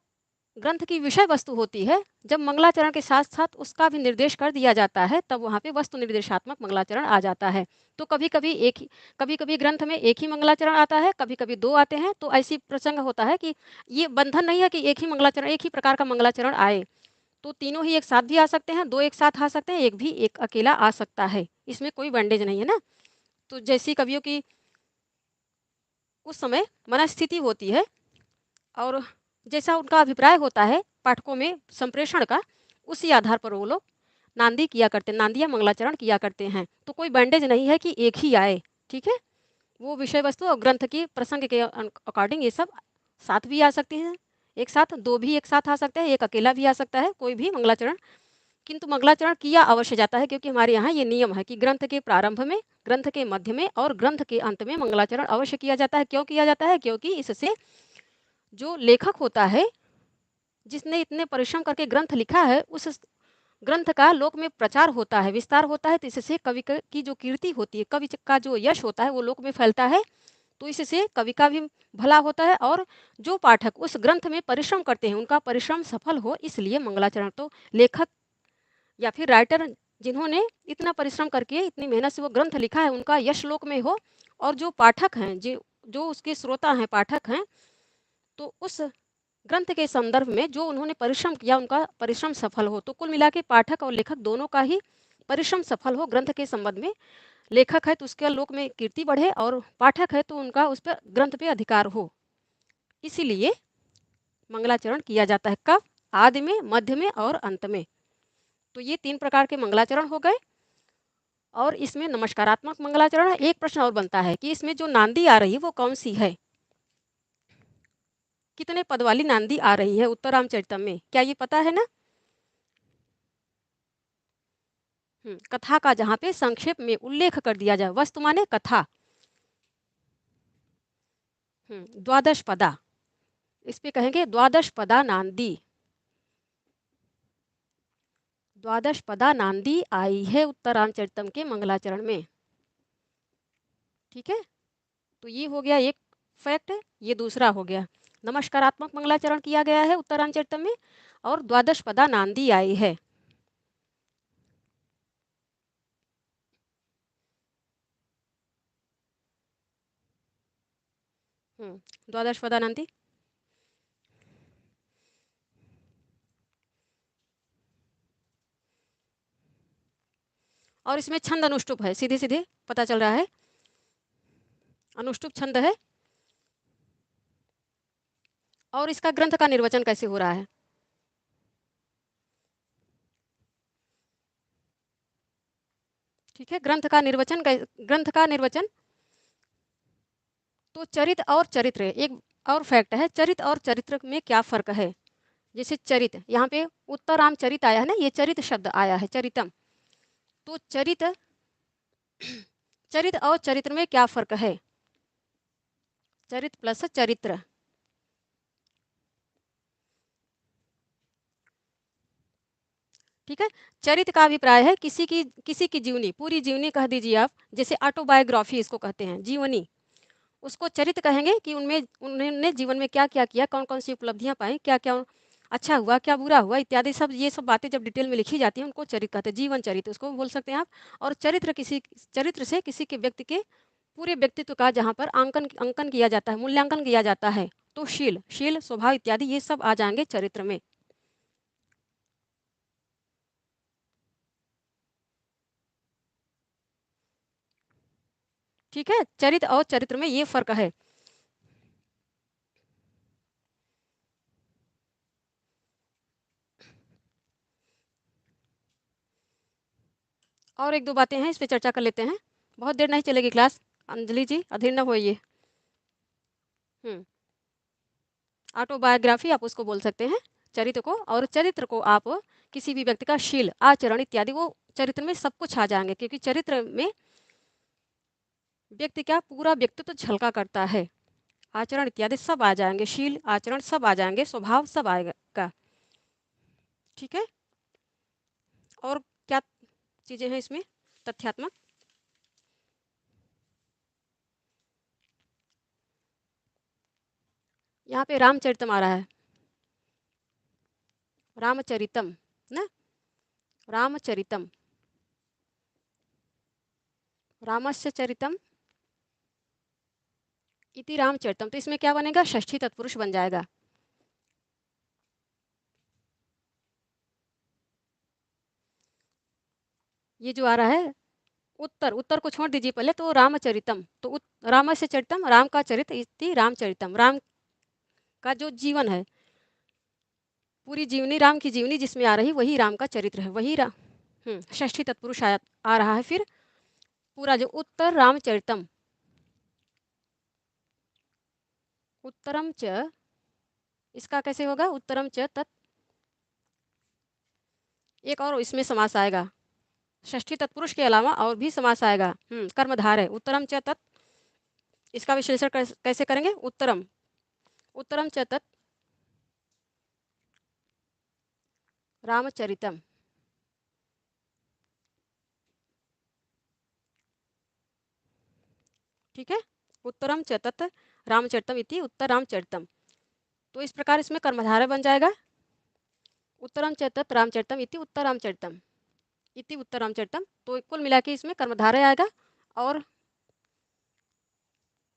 ग्रंथ की विषय वस्तु होती है, जब मंगलाचरण के साथ साथ उसका भी निर्देश कर दिया जाता है, तब वहाँ पे वस्तु निर्देशात्मक मंगलाचरण आ जाता है। तो कभी कभी ग्रंथ में एक ही मंगलाचरण आता है, कभी कभी 2 आते हैं। तो ऐसी प्रसंग होता है कि ये बंधन नहीं है कि एक ही मंगलाचरण, एक ही प्रकार का मंगलाचरण आए। तो तीनों ही एक साथ भी आ सकते हैं, 2 एक साथ आ सकते हैं, एक अकेला आ सकता है, इसमें कोई बैंडेज नहीं है ना। तो जैसी कवियों की उस समय मनस्थिति होती है और जैसा उनका अभिप्राय होता है पाठकों में संप्रेषण का, उसी आधार पर वो लोग नांदी किया करते हैं, नांदी या मंगलाचरण किया करते हैं। तो कोई बैंडेज नहीं है कि एक ही आए, ठीक है। वो विषय वस्तु और ग्रंथ की प्रसंग के अकॉर्डिंग ये सब साथ भी आ सकते हैं, एक साथ 2 भी एक साथ आ सकते हैं, एक अकेला भी आ सकता है, कोई भी मंगलाचरण। किंतु मंगलाचरण किया अवश्य जाता है, क्योंकि हमारे यहाँ ये नियम है कि ग्रंथ के प्रारंभ में, ग्रंथ के मध्य में और ग्रंथ के अंत में मंगलाचरण अवश्य किया जाता है। क्यों किया जाता है, क्योंकि इससे जो लेखक होता है, जिसने इतने परिश्रम करके ग्रंथ लिखा है, उस ग्रंथ का लोक में प्रचार होता है, विस्तार होता है। तो इससे कवि की जो कीर्ति होती है, कवि का जो यश होता है, वो लोक में फैलता है। तो इससे कवि का भी भला होता है और जो पाठक उस ग्रंथ में परिश्रम करते हैं उनका परिश्रम सफल हो, इसलिए मंगलाचरण। तो लेखक या फिर राइटर जिन्होंने इतना परिश्रम करके इतनी मेहनत से वो ग्रंथ लिखा है उनका यश लोक में हो, और जो पाठक हैं जो जो उसके श्रोता हैं पाठक हैं, तो उस ग्रंथ के संदर्भ में जो उन्होंने परिश्रम किया उनका परिश्रम सफल हो। तो कुल मिला के पाठक और लेखक दोनों का ही परिश्रम सफल हो ग्रंथ के संबंध में। लेखक है तो उसके लोक में कीर्ति बढ़े और पाठक है तो उनका उस पर ग्रंथ पे अधिकार हो, इसीलिए मंगलाचरण किया जाता है। कब? आदि में, मध्य में और अंत में। तो ये 3 प्रकार के मंगलाचरण हो गए और इसमें नमस्कारात्मक मंगलाचरण है। एक प्रश्न और बनता है कि इसमें जो नांदी आ रही है वो कौन सी है? कितने पद वाली नांदी आ रही है उत्तरामचरितम में, क्या ये पता है ना? कथा का जहाँ पे संक्षेप में उल्लेख कर दिया जाए, वस्तु माने कथा। द्वादश पदा, इस पे कहेंगे द्वादश पदा नांदी। द्वादश पदा नांदी आई है उत्तरामचरितम के मंगलाचरण में। ठीक है, तो ये हो गया एक फैक्ट। ये दूसरा हो गया, नमस्कारात्मक मंगलाचरण किया गया है उत्तरामचरितम में और द्वादश पदा नांदी आई है। द्वादश पदा नांदी। और इसमें छंद अनुष्टुप है, सीधे सीधे पता चल रहा है, अनुष्टुप छंद है। और इसका ग्रंथ का निर्वचन कैसे हो रहा है? ठीक है, ग्रंथ का निर्वचन। तो चरित और चरित्र, एक और फैक्ट है, चरित और चरित्र में क्या फर्क है? जैसे चरित, यहाँ पे उत्तराम चरित आया है ना, ये चरित शब्द आया है, चरितम। तो चरित चरित और चरित्र में क्या फर्क है? चरित प्लस चरित्र। ठीक है, चरित का अभिप्राय है किसी की जीवनी, पूरी जीवनी कह दीजिए आप, जैसे ऑटोबायोग्राफी इसको कहते हैं, जीवनी। उसको चरित कहेंगे कि उनमें उन्होंने जीवन में क्या क्या किया, कौन कौन सी उपलब्धियां पाई, क्या क्या अच्छा हुआ, क्या बुरा हुआ इत्यादि, सब ये सब बातें जब डिटेल में लिखी जाती हैं उनको चरित कहते हैं, जीवन चरित्र उसको बोल सकते हैं आप। और चरित्र से किसी के व्यक्ति के पूरे व्यक्तित्व का जहाँ पर अंकन किया जाता है, मूल्यांकन किया जाता है, तो शील शील स्वभाव इत्यादि ये सब आ जाएंगे चरित्र में। ठीक है, चरित्र और चरित्र में ये फर्क है। और एक दो बातें हैं, इस पे चर्चा कर लेते हैं, बहुत देर नहीं चलेगी क्लास। अंजलि जी अधीर न होइए। हम्म ऑटोबायोग्राफी आप उसको बोल सकते हैं, चरित्र को। और चरित्र को आप किसी भी व्यक्ति का शील आचरण इत्यादि वो चरित्र में सब कुछ आ जाएंगे, क्योंकि चरित्र में व्यक्ति का पूरा व्यक्तित्व तो झलका करता है, आचरण इत्यादि सब आ जाएंगे, शील आचरण सब आ जाएंगे, स्वभाव सब आएगा। ठीक है, और क्या चीजें हैं इसमें तथ्यात्मक? यहाँ पे रामचरितम आ रहा है, रामचरितम ना, रामचरितम, रामस्य चरितम इति रामचरितम। तो इसमें क्या बनेगा? षष्ठी तत्पुरुष बन जाएगा। ये जो आ रहा है उत्तर, उत्तर को छोड़ दीजिए पहले, तो रामचरितम, तो रामस्य चरितम, राम का चरित इति रामचरितम, राम का जो जीवन है, पूरी जीवनी, राम की जीवनी जिसमें आ रही वही राम का चरित्र है, वही षष्ठी तत्पुरुष आ रहा है। फिर पूरा जो उत्तर रामचरितम, उत्तरम च, इसका कैसे होगा? उत्तरम च तत्, एक और इसमें समास आएगा, षष्ठी तत्पुरुष के अलावा और भी समास आएगा, कर्मधार है, उत्तरम च तत्। इसका विश्लेषण कैसे करेंगे? उत्तरम, उत्तरम च तत् रामचरितम। ठीक है, उत्तरम च तत् रामचरितम इति उत्तरामचरितम। तो इस प्रकार इसमें कर्मधारय बन जाएगा उत्तरम च तत् रामचरितम इति उत्तरामचरितम। तो कुल मिला के इसमें कर्मधारय आएगा और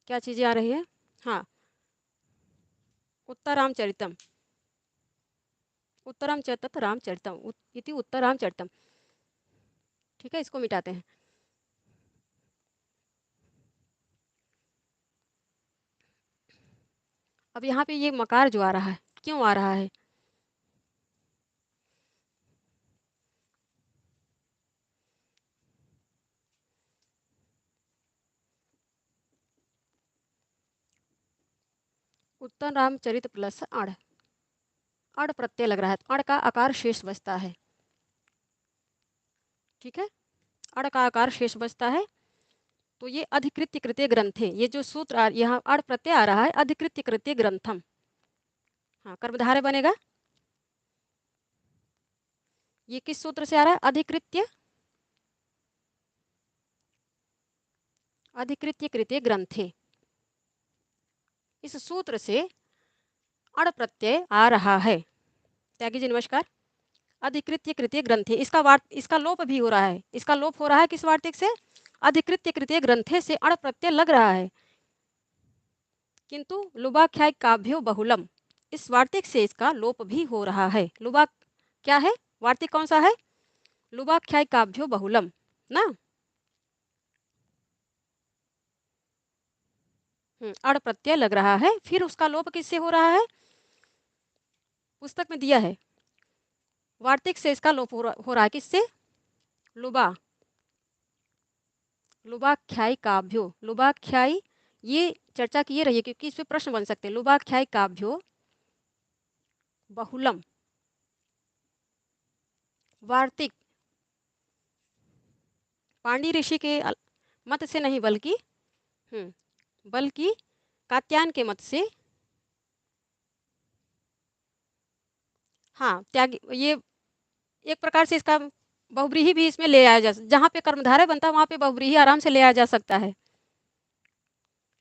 क्या चीज़ें आ रही है, हाँ, उत्तरामचरितम, उत्तरम च तत् रामचरितम इति उत्तरामचरितम। ठीक है, इसको मिटाते हैं। अब यहाँ पे ये मकार जो आ रहा है, क्यों आ रहा है? उत्तर रामचरित प्लस अड़, अड़ प्रत्यय लग रहा है, तो अड़ का आकार शेष बचता है। ठीक है, अड़ का आकार शेष बचता है। तो ये अधिकृत्य कृत्य ग्रंथे, ये जो सूत्र यहाँ अड़ प्रत्यय आ रहा है, अधिकृत्य कृत्य ग्रंथम, हाँ, कर्मधारय बनेगा। ये किस सूत्र से आ रहा है? अधिकृत्य, अधिकृत्य कृत्य ग्रंथे, इस सूत्र से अड़ प्रत्यय आ रहा है। त्यागी जी नमस्कार। अधिकृत्य कृत्य ग्रंथे, इसका लोप भी हो रहा है। इसका लोप हो रहा है किस वार्तिक से? अधिकृत्य कृत्य ग्रंथे से अड़ प्रत्यय लग रहा है, किंतु लुबाख्याय काव्यो बहुलम, इस वार्तिक से इसका लोप भी हो रहा है। लुबा क्या है? वार्तिक कौन सा है? लुबाख्याय काव्यो बहुलम ना। अड़ प्रत्यय लग रहा है, फिर उसका लोप किससे हो रहा है? पुस्तक में दिया है, वार्तिक से इसका लोप हो रहा है। किससे? लुबा, लुबाख्याय काव्यो, लुबाख्याय, ये चर्चा किए रहिए क्योंकि इस पे प्रश्न बन सकते हैं। लुबाख्याय काव्यो बहुलम, वार्तिक पांडी ऋषि के मत से नहीं, बल्कि कात्यायन के मत से, हाँ, त्यागी, ये एक प्रकार से इसका बहुब्रीही भी इसमें ले आया जा, जहाँ पे कर्मधारय बनता है वहाँ पे बहुब्रीही आराम से ले आया जा सकता है,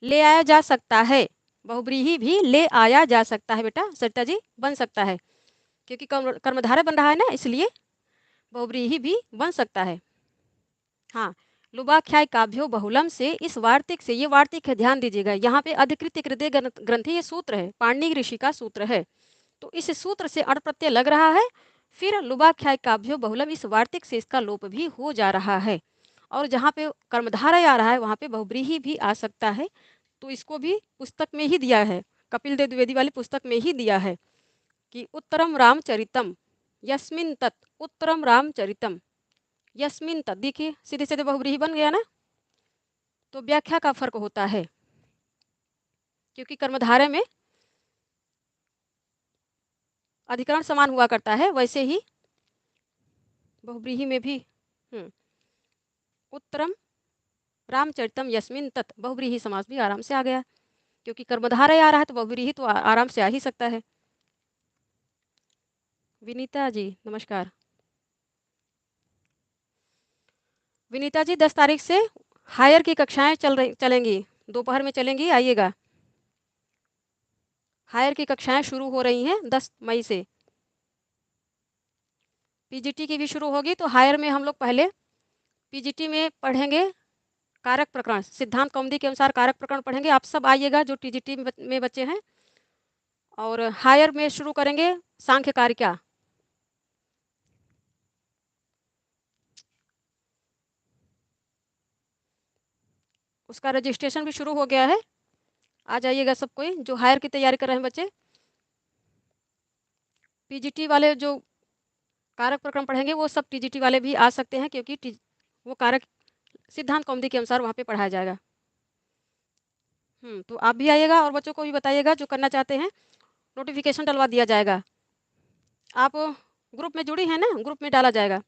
ले आया जा सकता है, बहुब्रीही भी ले आया जा सकता है बेटा, सरिता जी, बन सकता है, क्योंकि कर्मधारय बन रहा है ना, इसलिए बहुब्रीही भी बन सकता है। हाँ, लुबाख्याय काव्यो बहुलम से, इस वार्तिक से, ये वार्तिक है, ध्यान दीजिएगा, यहाँ पे अधिकृत्य कृत्य ग्रंथि, ये सूत्र है, पाणिनि ऋषि का सूत्र है, तो इस सूत्र से अड़ प्रत्यय लग रहा है, फिर लुबाख्याय काव्यो बहुलम, इस वार्तिक से इसका लोप भी हो जा रहा है, और जहाँ पे कर्मधारय आ रहा है वहाँ पे बहुब्रीही भी आ सकता है। तो इसको भी पुस्तक में ही दिया है, कपिल देव द्विवेदी वाली पुस्तक में ही दिया है कि उत्तरम रामचरितम यस्मिन तत्, उत्तरम रामचरितम यस्मिन तत्, देखिए सीधे सीधे बहुब्रीही बन गया ना। तो व्याख्या का फर्क होता है, क्योंकि कर्मधारय में अधिकरण समान हुआ करता है, वैसे ही बहुब्रीही में भी उत्तरम रामचरितम यस्मिन तत्, बहुब्रीही समास भी आराम से आ गया, क्योंकि कर्मधारय आ रहा है तो बहुब्रीही तो आराम से आ ही सकता है। विनीता जी नमस्कार। विनीता जी 10 तारीख से हायर की कक्षाएं चलेंगी, दोपहर में चलेंगी, आइएगा। हायर की कक्षाएं शुरू हो रही हैं 10 मई से, पीजीटी की भी शुरू होगी। तो हायर में हम लोग पहले पीजीटी में पढ़ेंगे कारक प्रकरण, सिद्धांत कौमुदी के अनुसार कारक प्रकरण पढ़ेंगे। आप सब आइएगा जो टीजीटी में बच्चे हैं, और हायर में शुरू करेंगे सांख्य कारिका। उसका रजिस्ट्रेशन भी शुरू हो गया है, आ जाइएगा सब कोई जो हायर की तैयारी कर रहे हैं बच्चे। पीजीटी वाले जो कारक प्रकरण पढ़ेंगे वो सब टीजीटी वाले भी आ सकते हैं, क्योंकि वो कारक सिद्धांत कौमुदी के अनुसार वहाँ पे पढ़ाया जाएगा। तो आप भी आइएगा और बच्चों को भी बताइएगा जो करना चाहते हैं, नोटिफिकेशन डलवा दिया जाएगा। आप ग्रुप में जुड़ी हैं ना, ग्रुप में डाला जाएगा।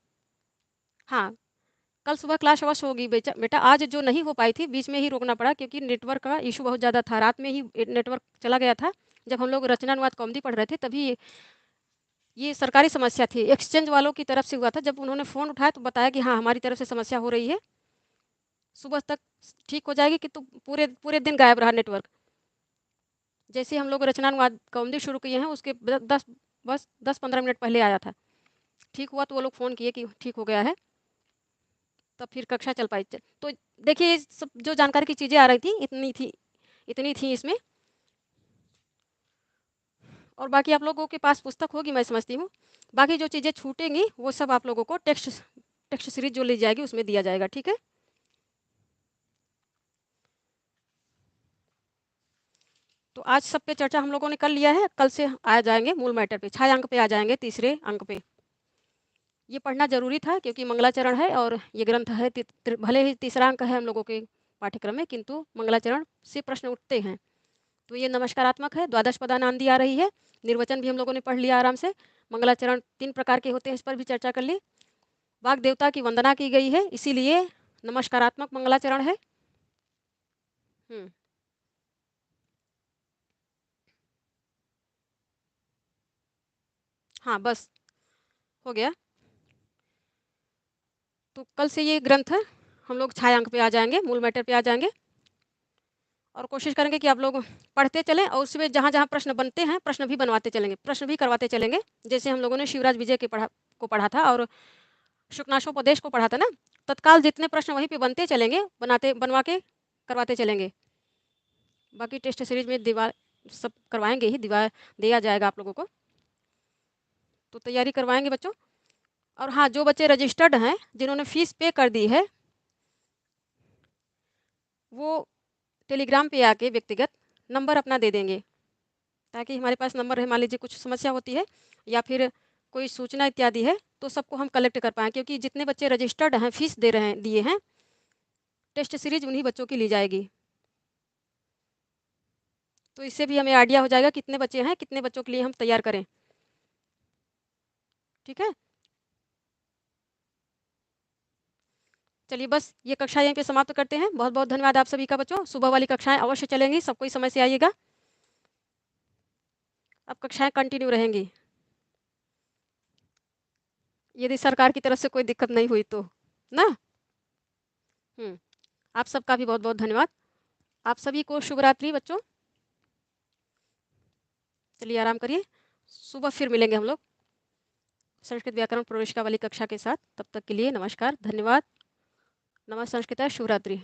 हाँ, कल सुबह क्लास अवश्य होगी बेटा। आज जो नहीं हो पाई थी, बीच में ही रोकना पड़ा क्योंकि नेटवर्क का इशू बहुत ज़्यादा था, रात में ही नेटवर्क चला गया था। जब हम लोग रचनानुवाद कौमुदी पढ़ रहे थे तभी ये सरकारी समस्या थी, एक्सचेंज वालों की तरफ से हुआ था। जब उन्होंने फ़ोन उठाया तो बताया कि हाँ, हमारी तरफ से समस्या हो रही है, सुबह तक ठीक हो जाएगी कि तो पूरे पूरे दिन गायब रहा नेटवर्क। जैसे हम लोग रचनानुवाद कौमुदी शुरू किए हैं उसके 10-15 मिनट पहले आया था। ठीक हुआ तो वो लोग फ़ोन किए कि ठीक हो गया है, तब फिर कक्षा चल पाई। तो देखिए ये सब जो जानकारी की चीज़ें आ रही थी इतनी थी इसमें। और बाकी आप लोगों के पास पुस्तक होगी मैं समझती हूँ। बाकी जो चीज़ें छूटेंगी वो सब आप लोगों को टेक्स्ट सीरीज जो ली जाएगी उसमें दिया जाएगा, ठीक है। तो आज सब पे चर्चा हम लोगों ने कर लिया है, कल से आ जाएंगे मूल मैटर पे, 6 अंक पे आ जाएंगे, तीसरे अंक पे। ये पढ़ना जरूरी था क्योंकि मंगलाचरण है और ये ग्रंथ है भले ही तीसरा अंक है हम लोगों के पाठ्यक्रम में, किंतु मंगलाचरण से प्रश्न उठते हैं। तो ये नमस्कारात्मक है, द्वादश पदानांदी आ रही है, निर्वचन भी हम लोगों ने पढ़ लिया आराम से। मंगलाचरण 3 प्रकार के होते हैं, इस पर भी चर्चा कर ली। वाग देवता की वंदना की गई है, इसीलिए नमस्कारात्मक मंगलाचरण है। हम्म, हाँ बस हो गया। तो कल से ये ग्रंथ है हम लोग 6 अंक पे आ जाएंगे, मूल मैटर पे आ जाएंगे। और कोशिश करेंगे कि आप लोग पढ़ते चलें और उसमें जहाँ जहाँ प्रश्न बनते हैं प्रश्न भी बनवाते चलेंगे, प्रश्न भी करवाते चलेंगे। जैसे हम लोगों ने शिवराज विजय के पढ़ा था और शुकनाशोपदेश को पढ़ा था ना, तत्काल जितने प्रश्न वहीं पे बनते चलेंगे, बनवा के करवाते चलेंगे। बाकी टेस्ट सीरीज में दीवार सब करवाएंगे ही, दीवार दिया जाएगा आप लोगों को, तो तैयारी करवाएंगे बच्चों। और हाँ, जो बच्चे रजिस्टर्ड हैं जिन्होंने फीस पे कर दी है वो टेलीग्राम पे आके व्यक्तिगत नंबर अपना दे देंगे, ताकि हमारे पास नंबर है, मान लीजिए कुछ समस्या होती है या फिर कोई सूचना इत्यादि है तो सबको हम कलेक्ट कर पाएँ, क्योंकि जितने बच्चे रजिस्टर्ड हैं फीस दिए हैं, टेस्ट सीरीज उन्हीं बच्चों की ली जाएगी। तो इससे भी हमें आइडिया हो जाएगा कितने बच्चे हैं, कितने बच्चों के लिए हम तैयार करें, ठीक है। चलिए बस ये कक्षा यहीं पे समाप्त करते हैं। बहुत बहुत धन्यवाद आप सभी का बच्चों। सुबह वाली कक्षाएं अवश्य चलेंगी, सब कोई समय से आइएगा। अब कक्षाएं कंटिन्यू रहेंगी, यदि सरकार की तरफ से कोई दिक्कत नहीं हुई तो ना। हम्म, आप सबका भी बहुत बहुत धन्यवाद। आप सभी को शुभ रात्रि बच्चों। चलिए आराम करिए, सुबह फिर मिलेंगे हम लोग संस्कृत व्याकरण प्रवेशिका वाली कक्षा के साथ। तब तक के लिए नमस्कार, धन्यवाद, नमः संस्कृत, शुभ रात्रि।